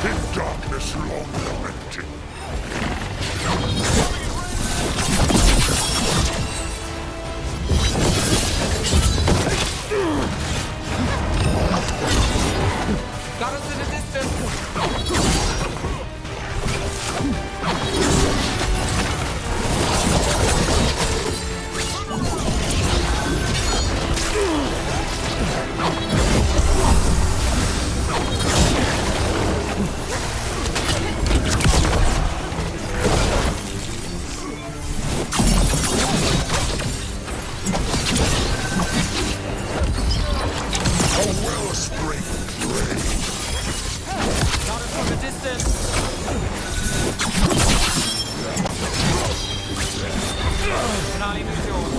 in darkness long lamented. Got us in a distance. A wellspring flame. Got us from a distance. Finale moves yours.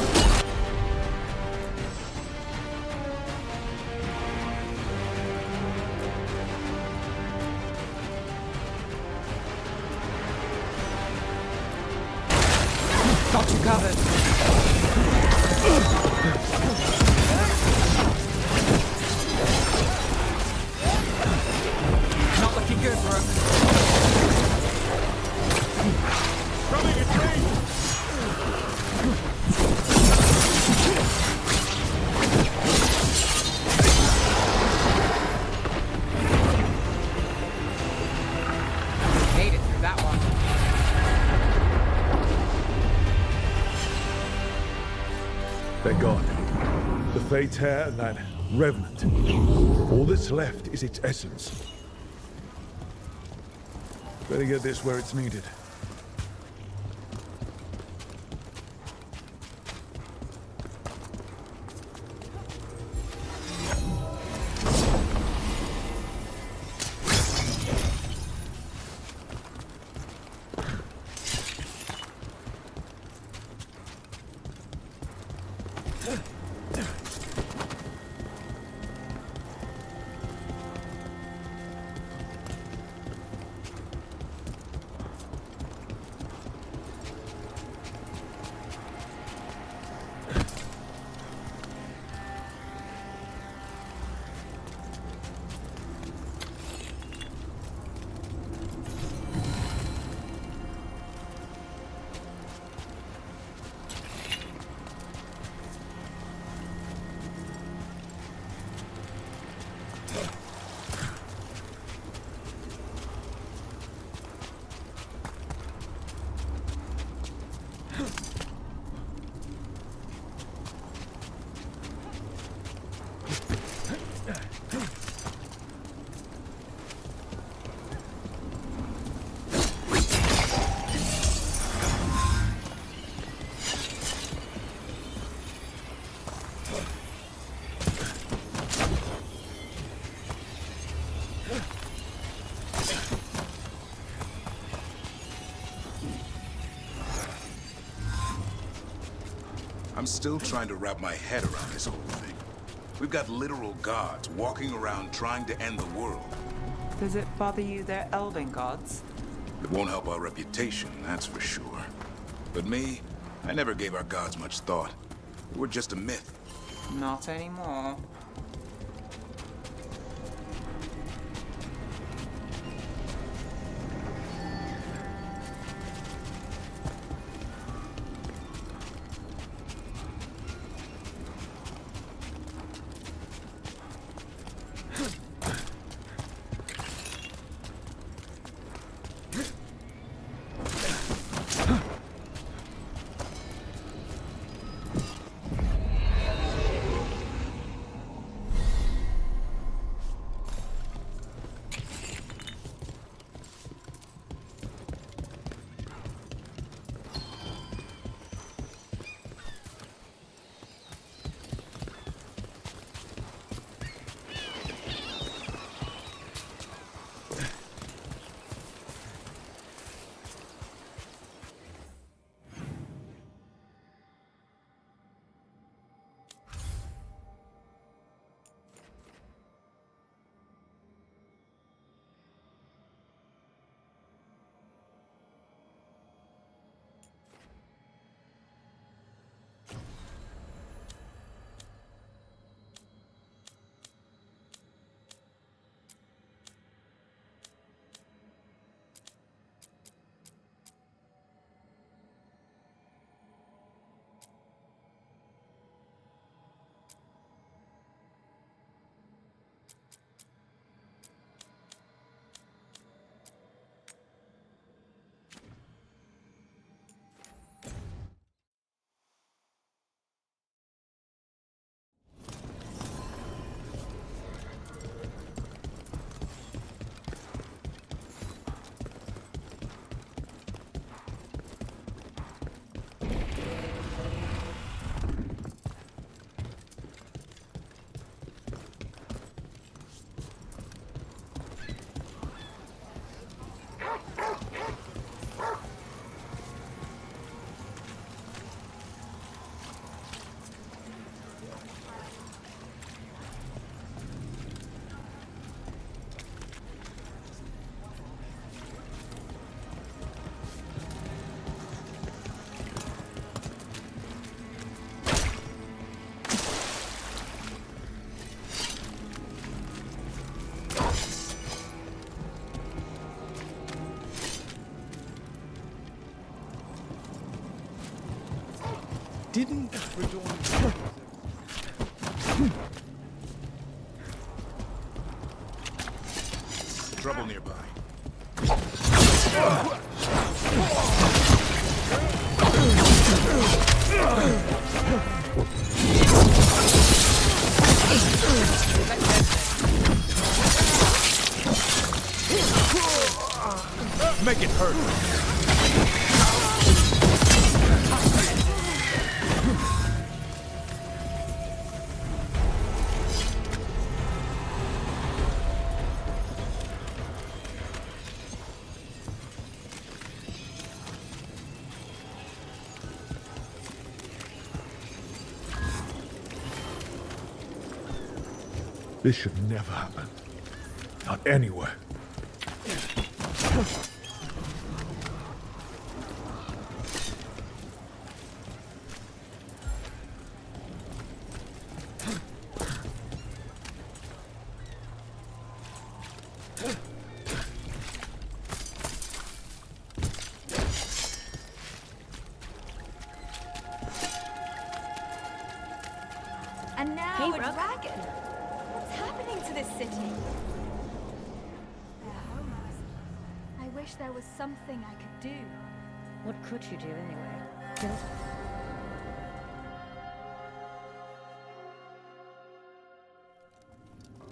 Got you covered. Not looking good, bro. Running a train! Made it through that one. They're gone. The Fate's hair and that revenant. All that's left is its essence. Better get this where it's needed. I'm still trying to wrap my head around this whole thing. We've got literal gods walking around trying to end the world. Does it bother you they're elven gods? It won't help our reputation, that's for sure. But me, I never gave our gods much thought. We're just a myth. Not anymore. didn't Trouble nearby. Make it hurt. This should never happen. Not anywhere. And now Hey, a Rook. dragon. What's happening to this city? They're homers. I wish there was something I could do. What could you do anyway? Kill them?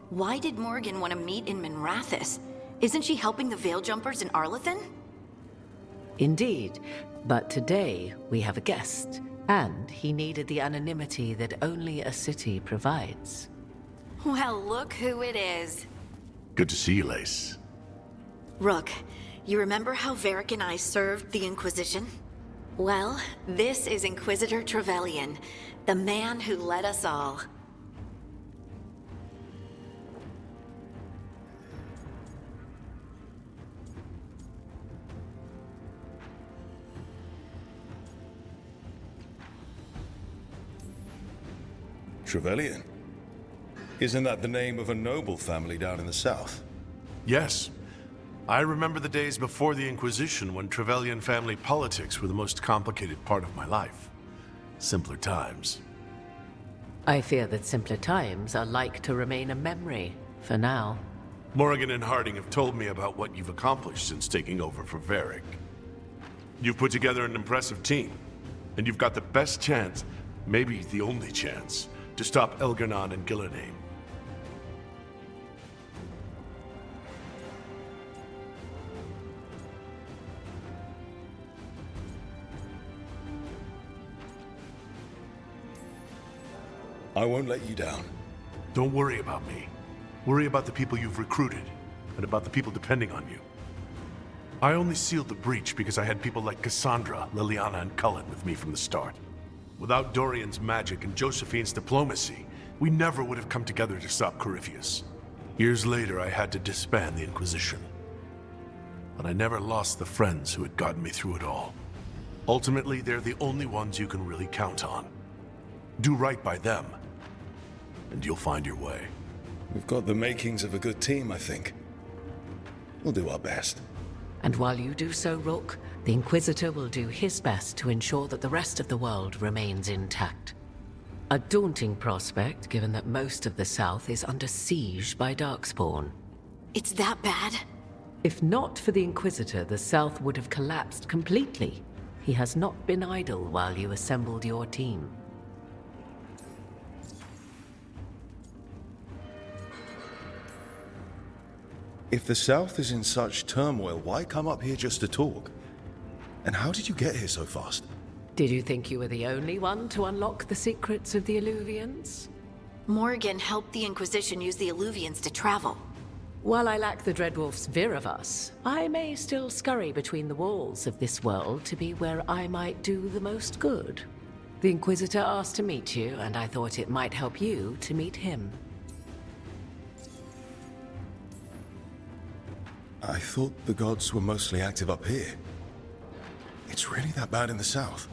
Why did Morgan want to meet in Minrathous? Isn't she helping the Veil Jumpers in Arlathan? Indeed, but today we have a guest, and he needed the anonymity that only a city provides. Well, look who it is. Good to see you, Lace. Rook, you remember how Varric and I served the Inquisition? Well, this is Inquisitor Trevelyan, the man who led us all. Trevelyan? Isn't that the name of a noble family down in the south? Yes. I remember the days before the Inquisition when Trevelyan family politics were the most complicated part of my life. Simpler times. I fear that simpler times are like to remain a memory, for now. Morgan and Harding have told me about what you've accomplished since taking over for Varric. You've put together an impressive team, and you've got the best chance, maybe the only chance, to stop Elgar'nan and Gillenane. I won't let you down. Don't worry about me. Worry about the people you've recruited, and about the people depending on you. I only sealed the breach because I had people like Cassandra, Liliana, and Cullen with me from the start. Without Dorian's magic and Josephine's diplomacy, we never would have come together to stop Corypheus. Years later, I had to disband the Inquisition. But I never lost the friends who had gotten me through it all. Ultimately, they're the only ones you can really count on. Do right by them, and you'll find your way. We've got the makings of a good team, I think. We'll do our best. And while you do so, Rook, the Inquisitor will do his best to ensure that the rest of the world remains intact. A daunting prospect, given that most of the South is under siege by Darkspawn. It's that bad? If not for the Inquisitor, the South would have collapsed completely. He has not been idle while you assembled your team. If the South is in such turmoil, why come up here just to talk? And how did you get here so fast? Did you think you were the only one to unlock the secrets of the Illuvians? Morgan helped the Inquisition use the Illuvians to travel. While I lack the Dreadwolf's Viravus, I may still scurry between the walls of this world to be where I might do the most good. The Inquisitor asked to meet you, and I thought it might help you to meet him. I thought the gods were mostly active up here. It's really that bad in the south?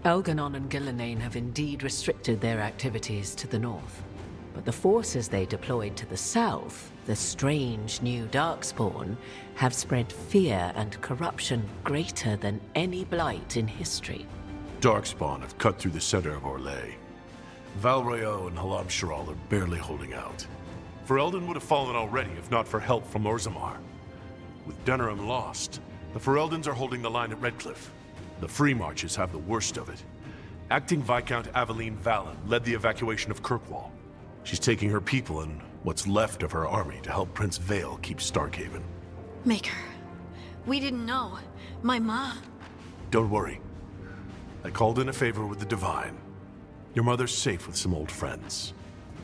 Elgar'nan and Gillenane have indeed restricted their activities to the north. But the forces they deployed to the south, the strange new Darkspawn, have spread fear and corruption greater than any blight in history. Darkspawn have cut through the center of Orlais. Valrayo and Halam Sharal are barely holding out. Ferelden would have fallen already if not for help from Orzammar. With Denerim lost, the Fereldans are holding the line at Redcliffe. The Free Marches have the worst of it. Acting Viscount Aveline Valen led the evacuation of Kirkwall. She's taking her people and what's left of her army to help Prince Vale keep Starkhaven. Maker, we didn't know. My ma... Don't worry. I called in a favor with the Divine. Your mother's safe with some old friends.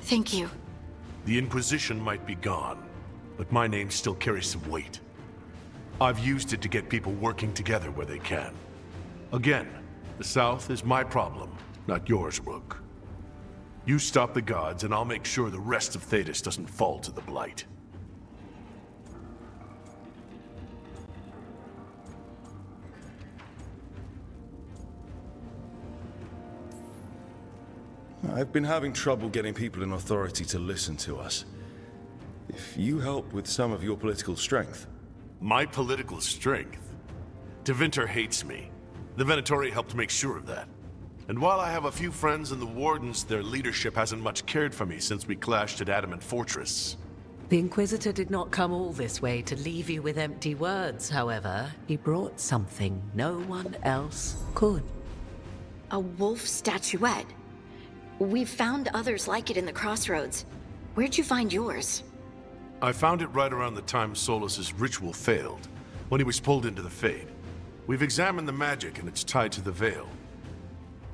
Thank you. The Inquisition might be gone, but my name still carries some weight. I've used it to get people working together where they can. Again, the South is my problem, not yours, Rook. You stop the gods, and I'll make sure the rest of Thedas doesn't fall to the Blight. I've been having trouble getting people in authority to listen to us. If you help with some of your political strength... My political strength? Tevinter hates me. The Venatori helped make sure of that. And while I have a few friends in the Wardens, their leadership hasn't much cared for me since we clashed at Adamant Fortress. The Inquisitor did not come all this way to leave you with empty words, however. He brought something no one else could. A wolf statuette. We've found others like it in the crossroads. Where'd you find yours? I found it right around the time Solus's ritual failed, when he was pulled into the Fade. We've examined the magic and it's tied to the Veil.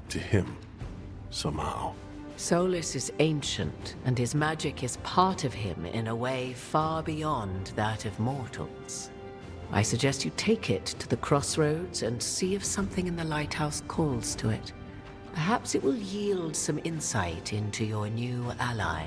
To him, somehow. Solus is ancient, and his magic is part of him in a way far beyond that of mortals. I suggest you take it to the crossroads and see if something in the lighthouse calls to it. Perhaps it will yield some insight into your new ally.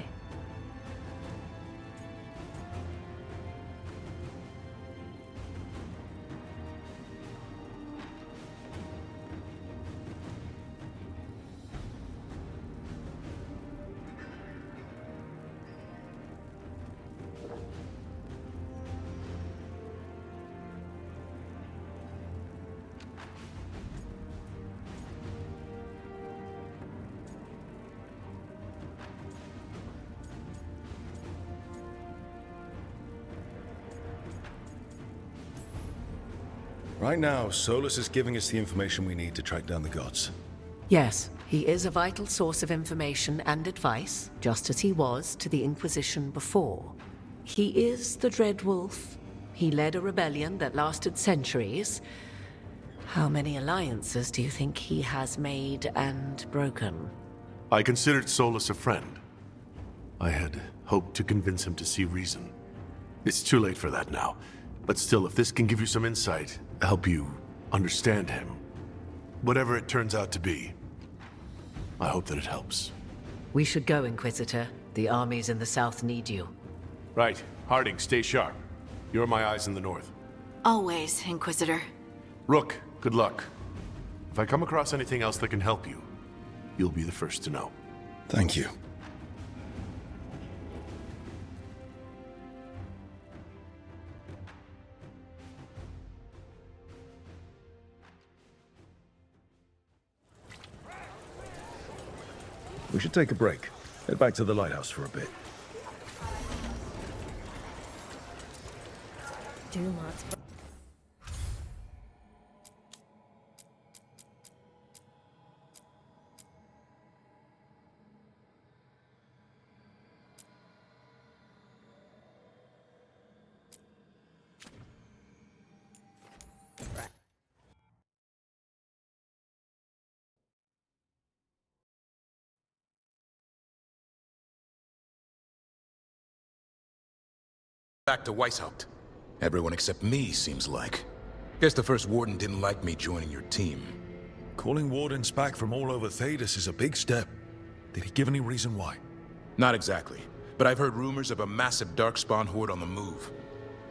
Right now, Solus is giving us the information we need to track down the gods. Yes, he is a vital source of information and advice, just as he was to the Inquisition before. He is the Dreadwolf. He led a rebellion that lasted centuries. How many alliances do you think he has made and broken? I considered Solus a friend. I had hoped to convince him to see reason. It's too late for that now. But still, if this can give you some insight, help you understand him, whatever it turns out to be, I hope that it helps. We should go, Inquisitor. The armies in the south need you. Right. Harding, stay sharp. You're my eyes in the north. Always, Inquisitor. Rook, good luck. If I come across anything else that can help you, you'll be the first to know. Thank you. We should take a break. Head back to the lighthouse for a bit. Do not. Back to Weishaupt. Everyone except me, seems like. Guess the first warden didn't like me joining your team. Calling wardens back from all over Thedas is a big step. Did he give any reason why? Not exactly, but I've heard rumors of a massive Darkspawn horde on the move.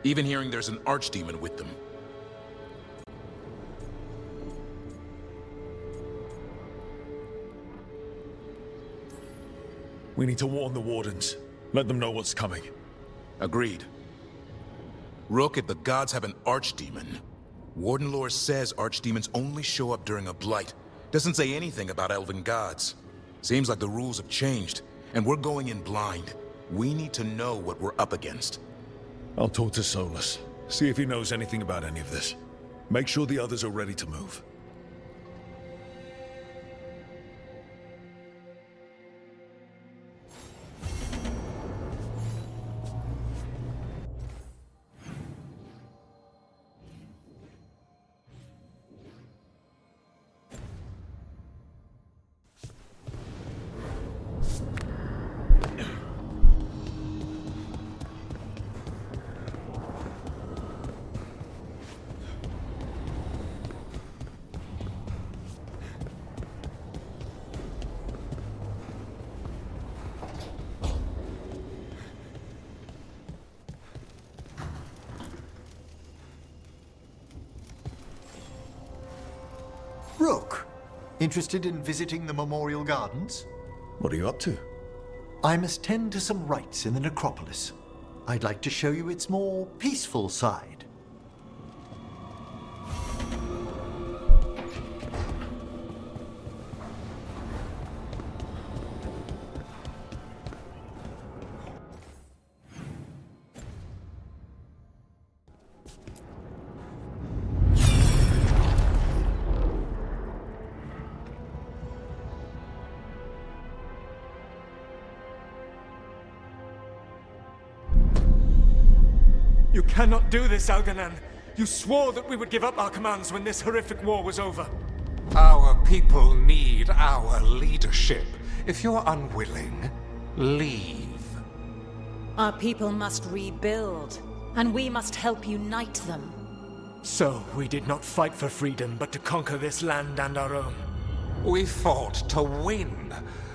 Even hearing there's an archdemon with them. We need to warn the wardens. Let them know what's coming. Agreed. Rook, if the gods have an archdemon, Warden lore says archdemons only show up during a blight, Doesn't say anything about elven gods. Seems like the rules have changed, and we're going in blind. We need to know what we're up against. I'll talk to Solus, see if he knows anything about any of this. Make sure the others are ready to move. Rook, interested in visiting the Memorial Gardens? What are you up to? I must tend to some rites in the necropolis. I'd like to show you its more peaceful side. You cannot do this, Algernon. You swore that we would give up our commands when this horrific war was over. Our people need our leadership. If you're unwilling, leave. Our people must rebuild, and we must help unite them. So, we did not fight for freedom, but to conquer this land and our own. We fought to win,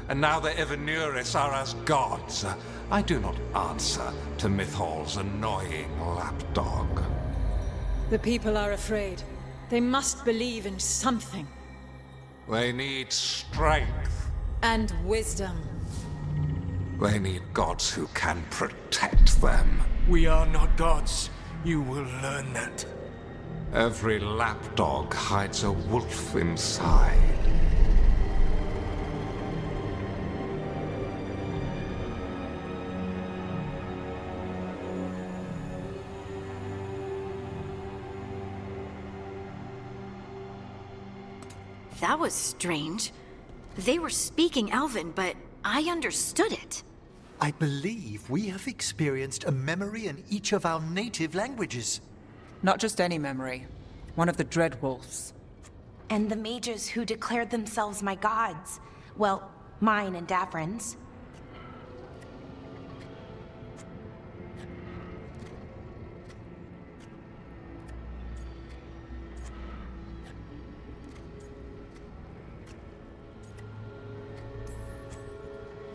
and now the Evenuris are as gods. I do not answer to Mythal's annoying lapdog. The people are afraid. They must believe in something. They need strength. And wisdom. They need gods who can protect them. We are not gods. You will learn that. Every lapdog hides a wolf inside. That was strange. They were speaking Elven, but I understood it. I believe we have experienced a memory in each of our native languages. Not just any memory. One of the Dreadwolves. And the mages who declared themselves my gods. Well, mine and Davrin's.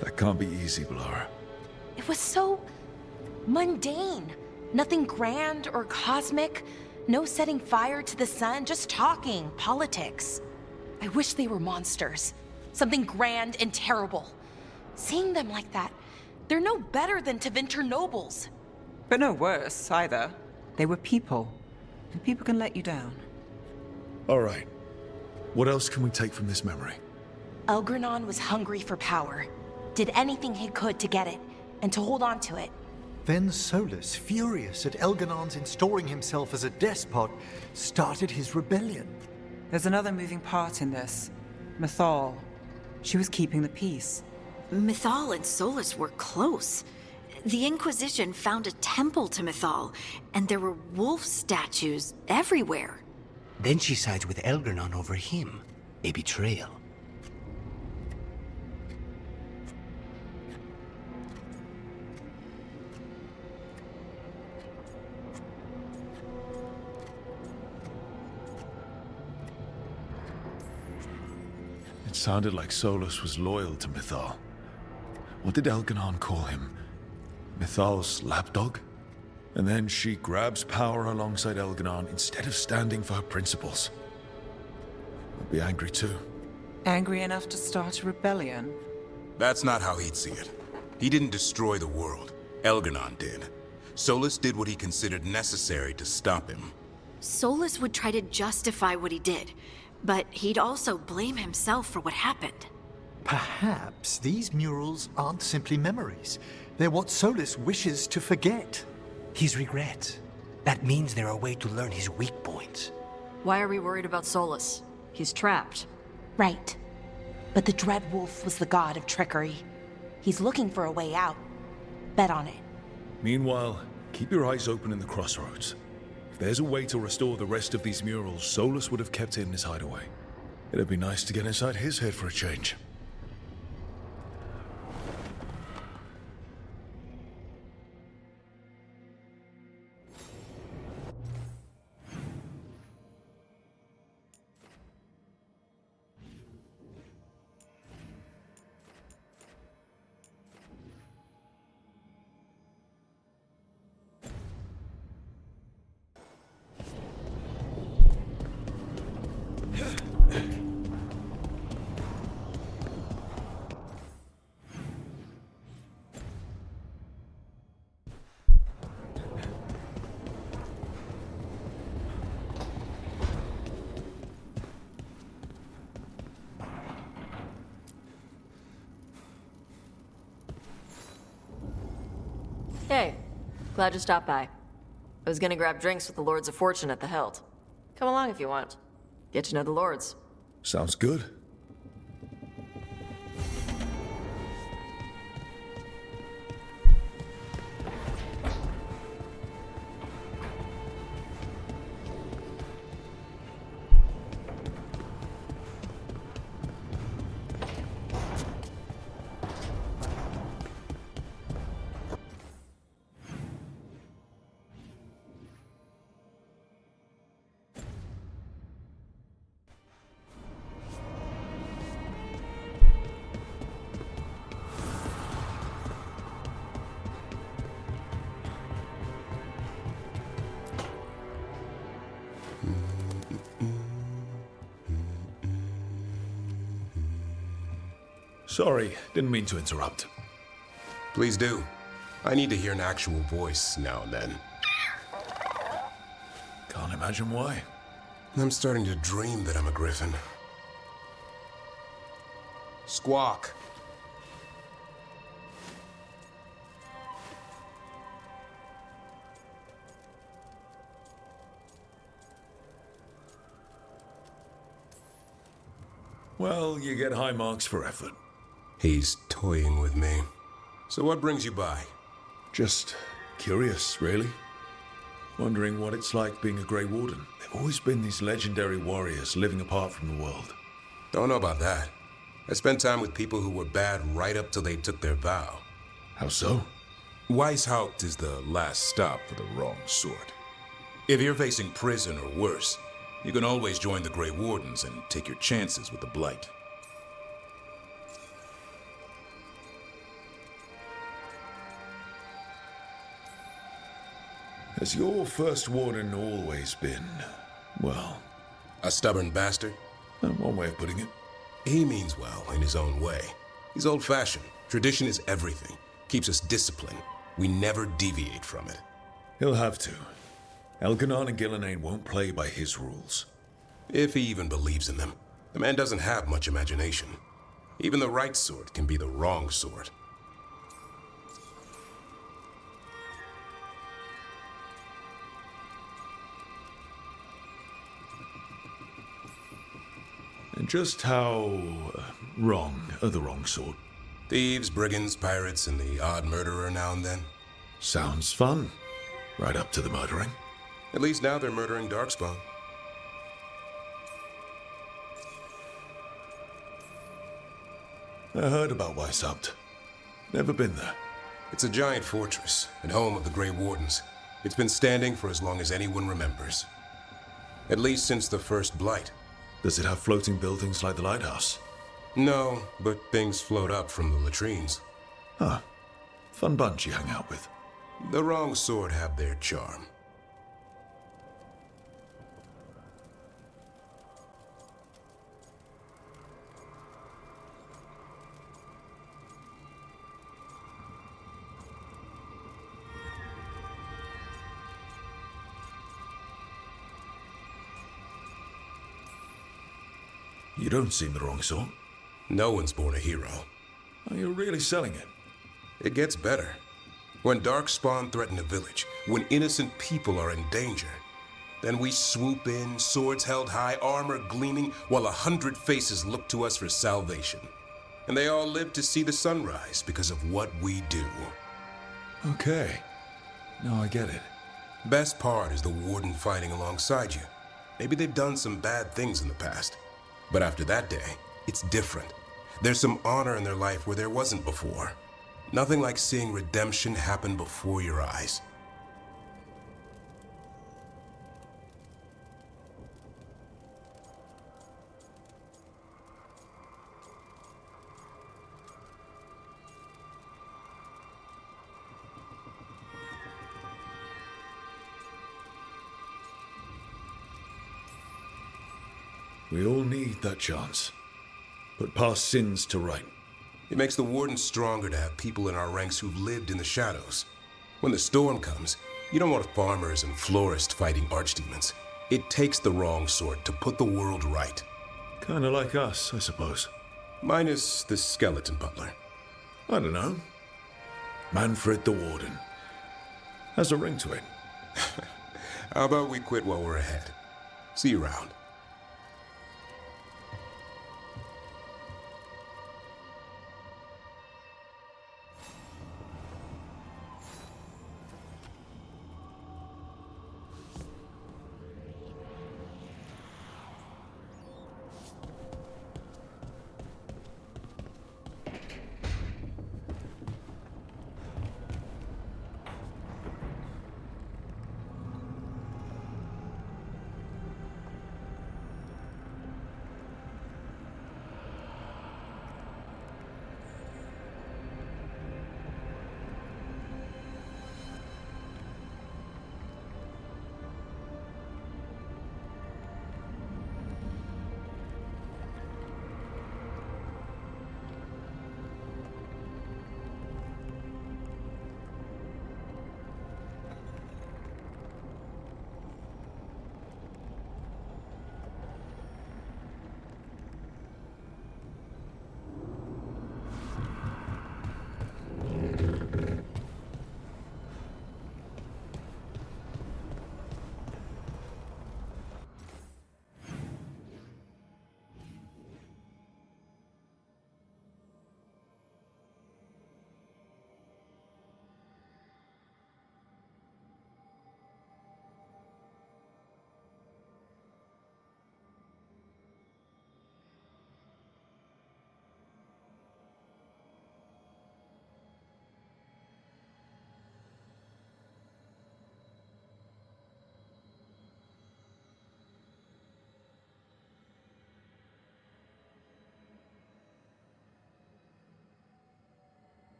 That can't be easy, Blara. It was so mundane. Nothing grand or cosmic. No setting fire to the sun, just talking, politics. I wish they were monsters. Something grand and terrible. Seeing them like that, they're no better than Tevinter nobles. But no worse, either. They were people. And people can let you down. All right. What else can we take from this memory? Elgranon was hungry for power. Did anything he could to get it, and to hold on to it. Then Solus, furious at Elganon's installing himself as a despot, started his rebellion. There's another moving part in this. Mythal. She was keeping the peace. Mythal and Solus were close. The Inquisition found a temple to Mythal, and there were wolf statues everywhere. Then she sides with Elgranon over him. A betrayal. It sounded like Solus was loyal to Mythal. What did Elganon call him? Mythal's lapdog? And then she grabs power alongside Elganon instead of standing for her principles. I'd be angry too. Angry enough to start a rebellion? That's not how he'd see it. He didn't destroy the world. Elganon did. Solus did what he considered necessary to stop him. Solus would try to justify what he did, But he'd also blame himself for what happened. Perhaps these murals aren't simply memories. They're what Solus wishes to forget. His regrets. That means they're a way to learn his weak points. Why are we worried about Solus? He's trapped. Right. But the Dreadwolf was the god of trickery. He's looking for a way out. Bet on it. Meanwhile, keep your eyes open in the crossroads. If there's a way to restore the rest of these murals, Solus would have kept it in his hideaway. It'd be nice to get inside his head for a change. Hey, glad you stopped by. I was gonna grab drinks with the Lords of Fortune at the Hilt. Come along if you want. Get to know the Lords. Sounds good. Sorry, didn't mean to interrupt. Please do. I need to hear an actual voice now and then. Can't imagine why. I'm starting to dream that I'm a griffin. Squawk. Well, you get high marks for effort. He's toying with me. So what brings you by? Just curious, really. Wondering what it's like being a Grey Warden. There've always been these legendary warriors living apart from the world. Don't know about that. I spent time with people who were bad right up till they took their vow. How so? Weishaupt is the last stop for the wrong sort. If you're facing prison or worse, you can always join the Grey Wardens and take your chances with the Blight. Has your first warden always been, well... a stubborn bastard? One way of putting it. He means well in his own way. He's old-fashioned. Tradition is everything. Keeps us disciplined. We never deviate from it. He'll have to. Elganon and Gillenane won't play by his rules. If he even believes in them. The man doesn't have much imagination. Even the right sort can be the wrong sort. And just how wrong are the wrong sort? Thieves, brigands, pirates, and the odd murderer now and then. Sounds fun. Right up to the murdering. At least now they're murdering Darkspawn. I heard about Weishaupt. Never been there. It's a giant fortress and home of the Grey Wardens. It's been standing for as long as anyone remembers. At least since the first Blight. Does it have floating buildings like the lighthouse? No, but things float up from the latrines. Huh. Fun bunch you hang out with. The wrong sort have their charm. You don't seem the wrong sort. No one's born a hero. Are you really selling it? It gets better. When Darkspawn threaten a village, when innocent people are in danger, then we swoop in, swords held high, armor gleaming, while 100 faces look to us for salvation. And they all live to see the sunrise because of what we do. Okay. Now I get it. Best part is the Warden fighting alongside you. Maybe they've done some bad things in the past. But after that day, it's different. There's some honor in their life where there wasn't before. Nothing like seeing redemption happen before your eyes. We all need that chance. Put past sins to right. It makes the Warden stronger to have people in our ranks who've lived in the shadows. When the storm comes, you don't want farmers and florists fighting archdemons. It takes the wrong sort to put the world right. Kinda like us, I suppose. Minus the skeleton butler. I don't know. Manfred the Warden. Has a ring to it. How about we quit while we're ahead? See you around.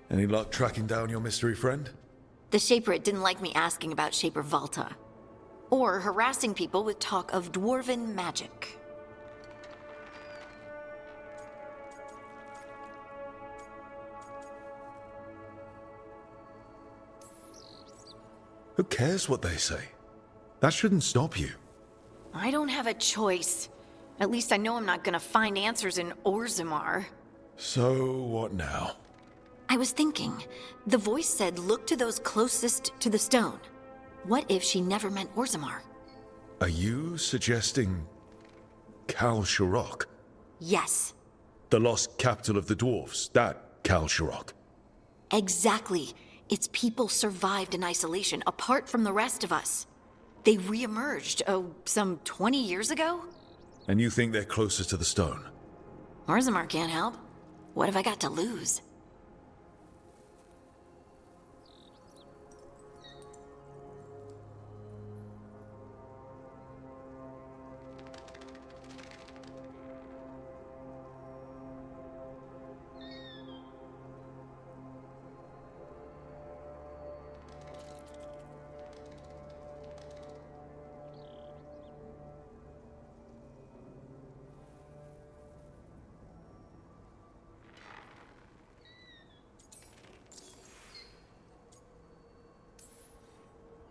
Any luck tracking down your mystery friend? The Shaper didn't like me asking about Shaper Volta. Or harassing people with talk of dwarven magic. Who cares what they say? That shouldn't stop you. I don't have a choice. At least I know I'm not gonna find answers in Orzammar. So, what now? I was thinking, the voice said look to those closest to the stone. What if she never meant Orzammar? Are you suggesting Kal Sharok? Yes. The lost capital of the dwarves, that Kal Sharok? Exactly. Its people survived in isolation, apart from the rest of us. They re-emerged, some 20 years ago? And you think they're closest to the stone? Orzammar can't help. What have I got to lose?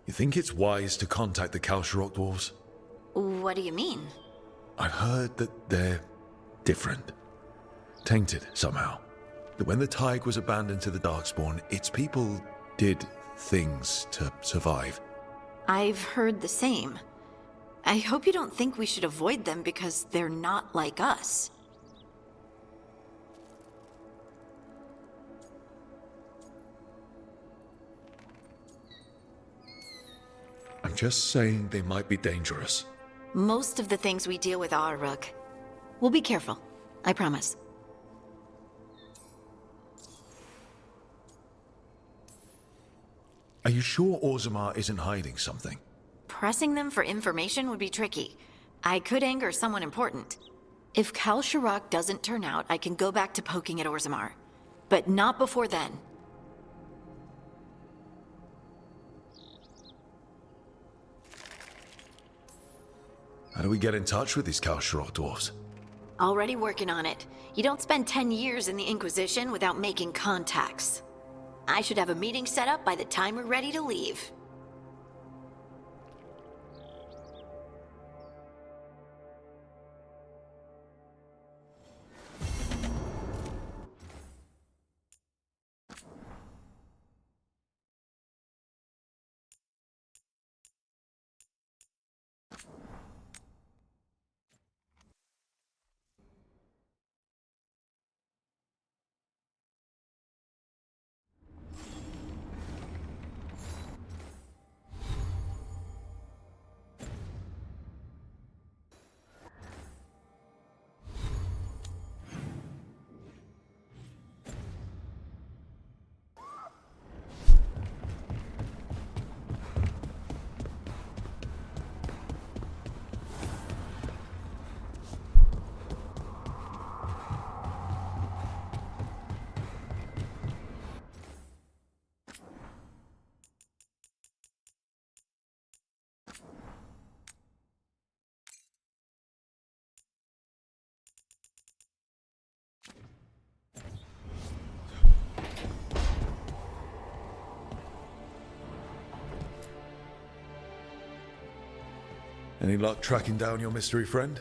You think it's wise to contact the Kal Sharok dwarves? What do you mean? I've heard that they're different. Tainted, somehow. That when the Tig was abandoned to the Darkspawn, its people did things to survive. I've heard the same. I hope you don't think we should avoid them because they're not like us. I'm just saying they might be dangerous. Most of the things we deal with are, Rook. We'll be careful. I promise. Are you sure Orzammar isn't hiding something? Pressing them for information would be tricky. I could anger someone important. If Kal Sharok doesn't turn out, I can go back to poking at Orzammar. But not before then. How do we get in touch with these Kal Sharok dwarves? Already working on it. You don't spend 10 years in the Inquisition without making contacts. I should have a meeting set up by the time we're ready to leave. Any luck tracking down your mystery friend?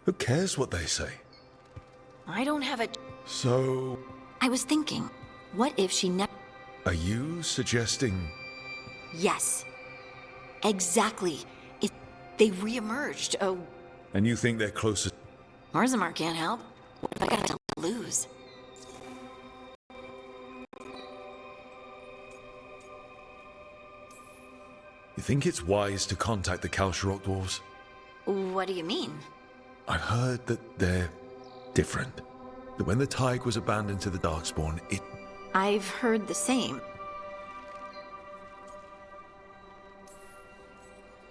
Who cares what they say? I don't have a... So... I was thinking, what if she never... Are you suggesting... Yes. Exactly. They re-emerged, And you think they're closer... Orzammar can't help. What have I got to lose? You think it's wise to contact the Kal Sharok dwarves? What do you mean? I've heard that they're different. That when the Tig was abandoned to the Darkspawn, it... I've heard the same.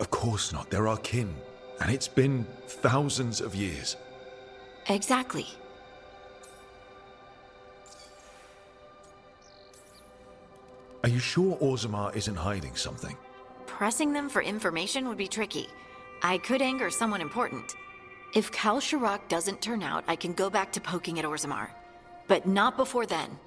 Of course not. They're our kin. And it's been thousands of years. Exactly. Are you sure Orzammar isn't hiding something? Pressing them for information would be tricky. I could anger someone important. If Kalsharok doesn't turn out, I can go back to poking at Orzammar. But not before then.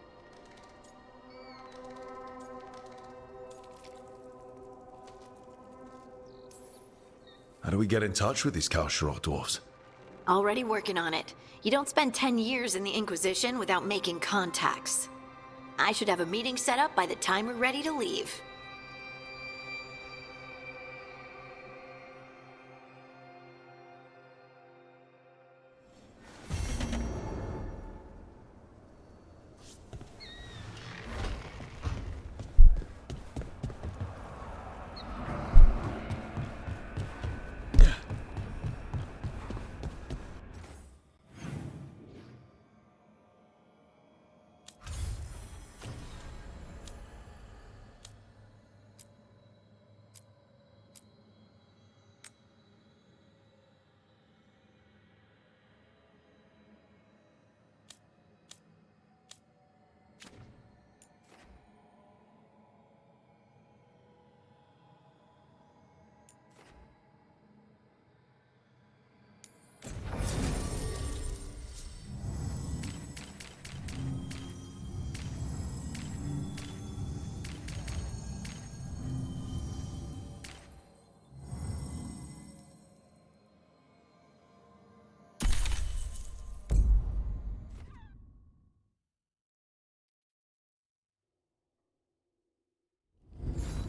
How do we get in touch with these Kalsharok dwarves? Already working on it. You don't spend 10 years in the Inquisition without making contacts. I should have a meeting set up by the time we're ready to leave.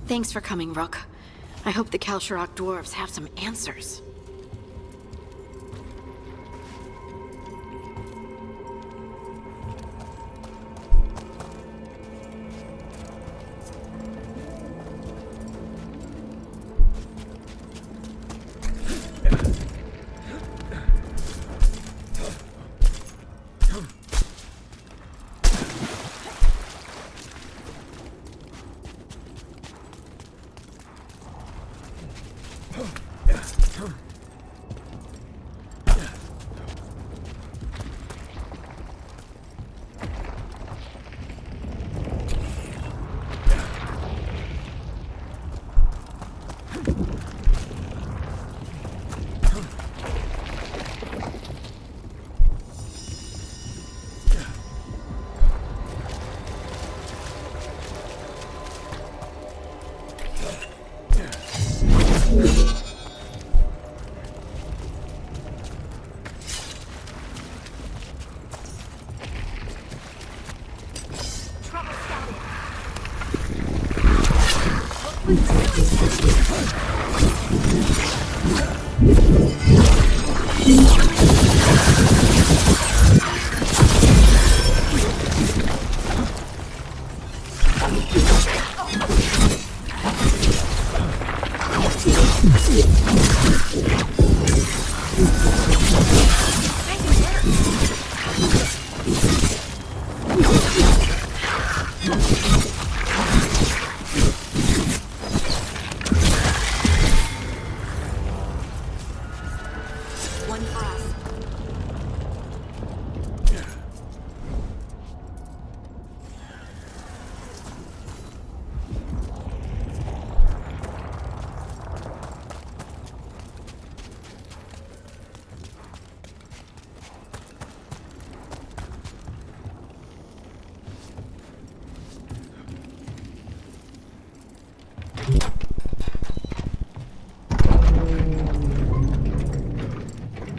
Thanks for coming, Rook. I hope the Kalsharok dwarves have some answers.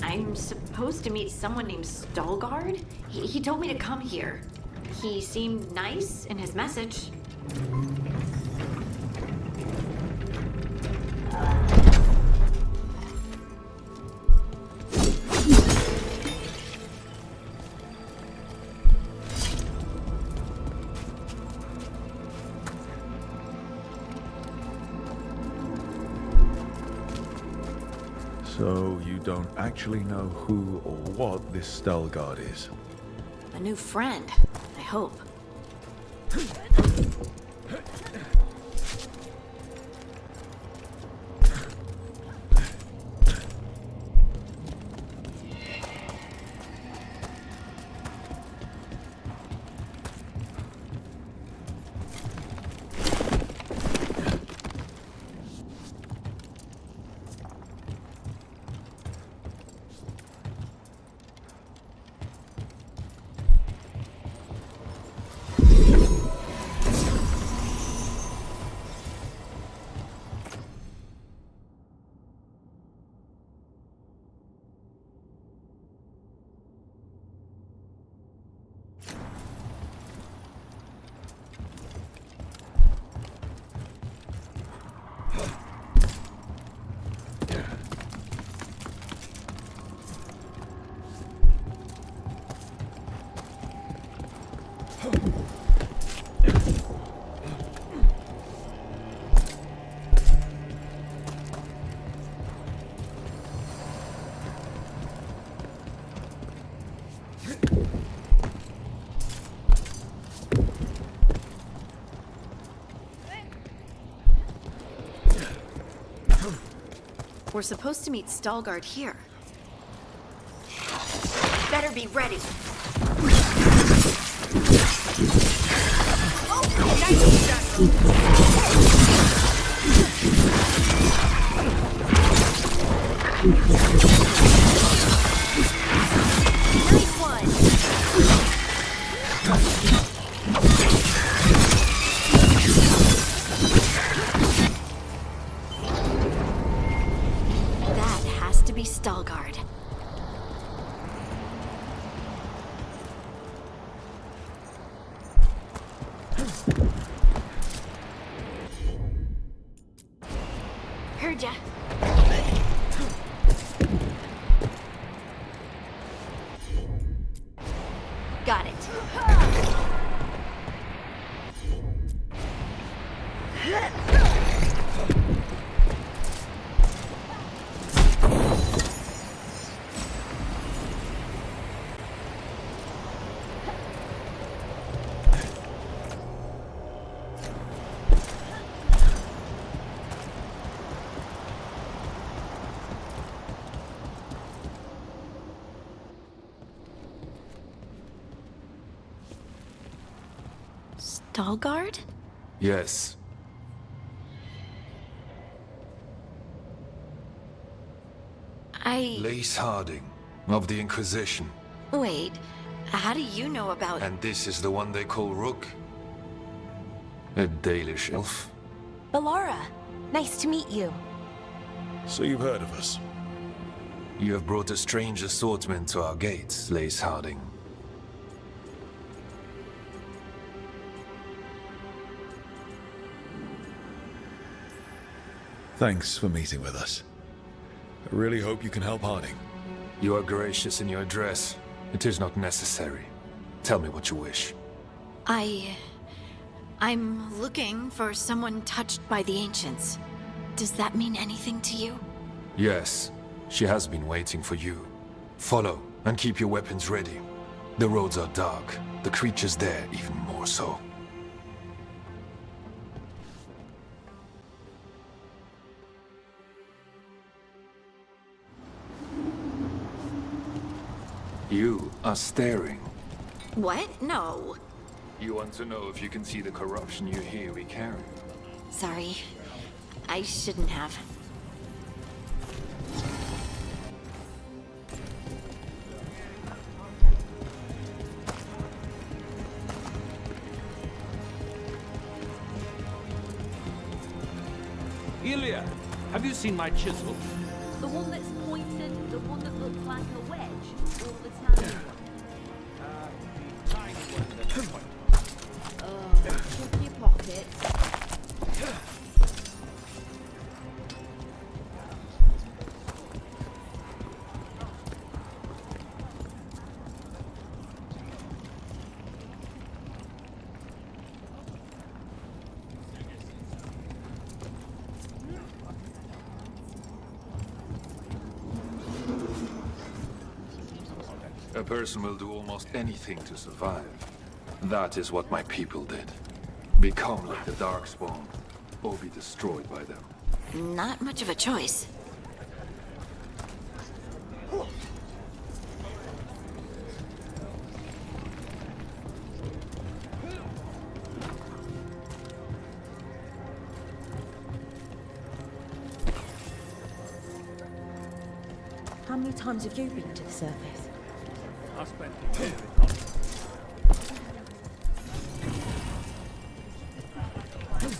I'm supposed to meet someone named Veilguard? He told me to come here. He seemed nice in his message. So you don't actually know who or what this Veilguard is? A new friend, I hope. We're supposed to meet Veilguard here. Better be ready. Oh, nice That has to be Veilguard. Heard ya. Got it. Veilguard? Yes. Lace Harding, of the Inquisition. Wait, how do you know about... And this is the one they call Rook? A Dalish elf? Bellara, nice to meet you. So you've heard of us? You have brought a strange assortment to our gates, Lace Harding. Thanks for meeting with us. I really hope you can help Harding. You are gracious in your address. It is not necessary. Tell me what you wish. I'm looking for someone touched by the Ancients. Does that mean anything to you? Yes, she has been waiting for you. Follow, and keep your weapons ready. The roads are dark, the creatures there even more so. You are staring. What? No. You want to know if you can see the corruption you hear we carry? Sorry. I shouldn't have. Ilya, have you seen my chisel? The one that's pointed, the one that looks like a wedge, or the tiny one? Tiny one that's pointed. Check your pockets. A person will do almost anything to survive. That is what my people did. Become like the Darkspawn, or be destroyed by them. Not much of a choice. How many times have you been to the surface? I spent a year in London.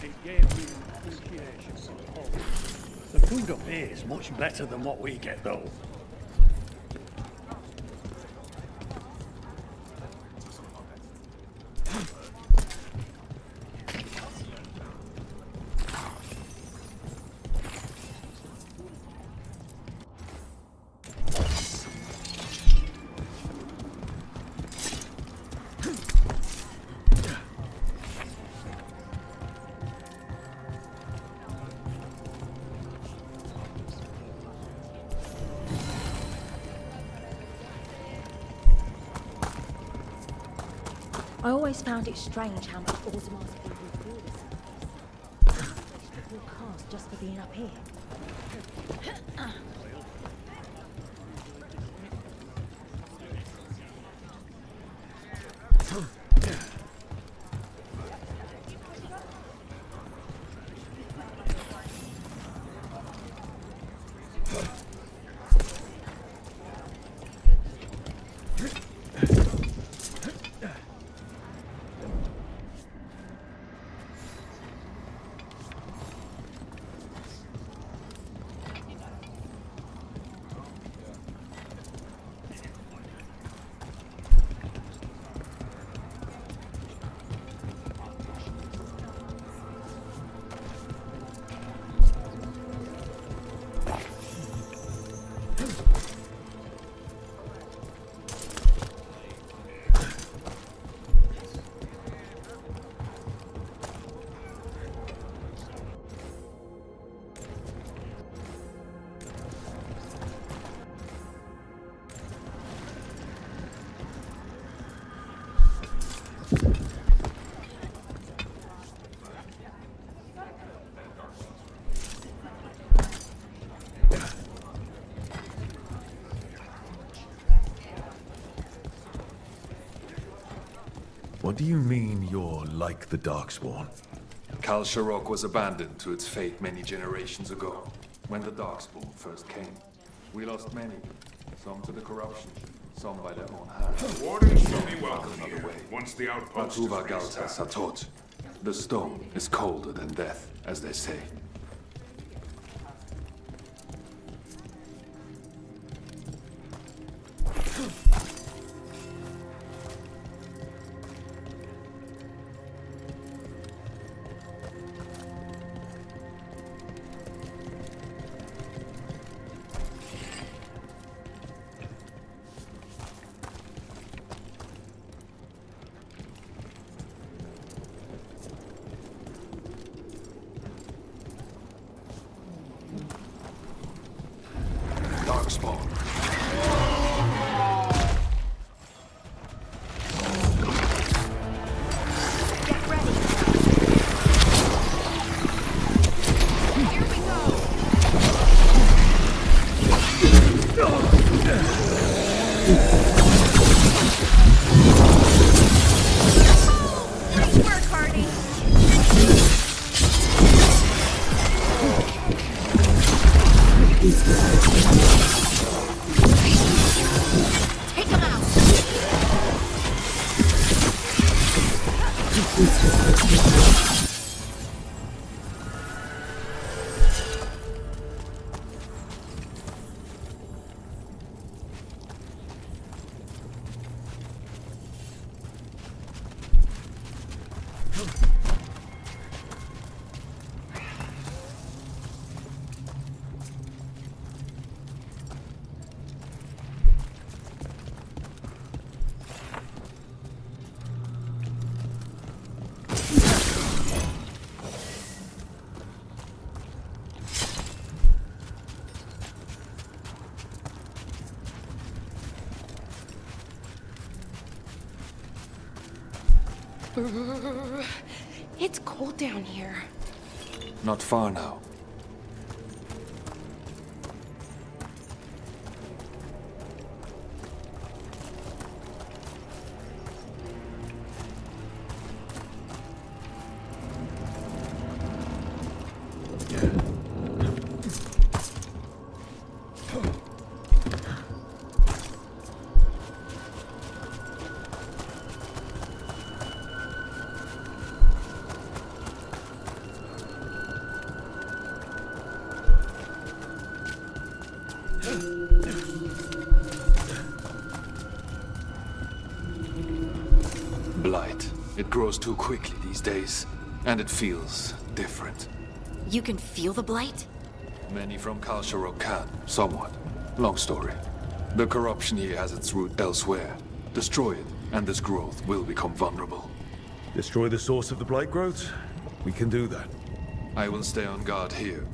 It gave me an appreciation for the whole. The food up here is much better than what we get, though. I always found it strange how much Orzamar's people feel this place. People cast just for being up here. What do you mean you're like the Darkspawn? Kal Sharok was abandoned to its fate many generations ago, when the Darkspawn first came. We lost many, some to the corruption, some by their own hand. Wardens shall be welcome here, once the outpost is Atuva Galta Satot. The stone is colder than death, as they say. Darkspawn. It's cold down here. Not far now. Blight. It grows too quickly these days, and it feels different. You can feel the blight? Many from Kal Sharok can, somewhat. Long story. The corruption here has its root elsewhere. Destroy it, and this growth will become vulnerable. Destroy the source of the blight growth? We can do that. I will stay on guard here,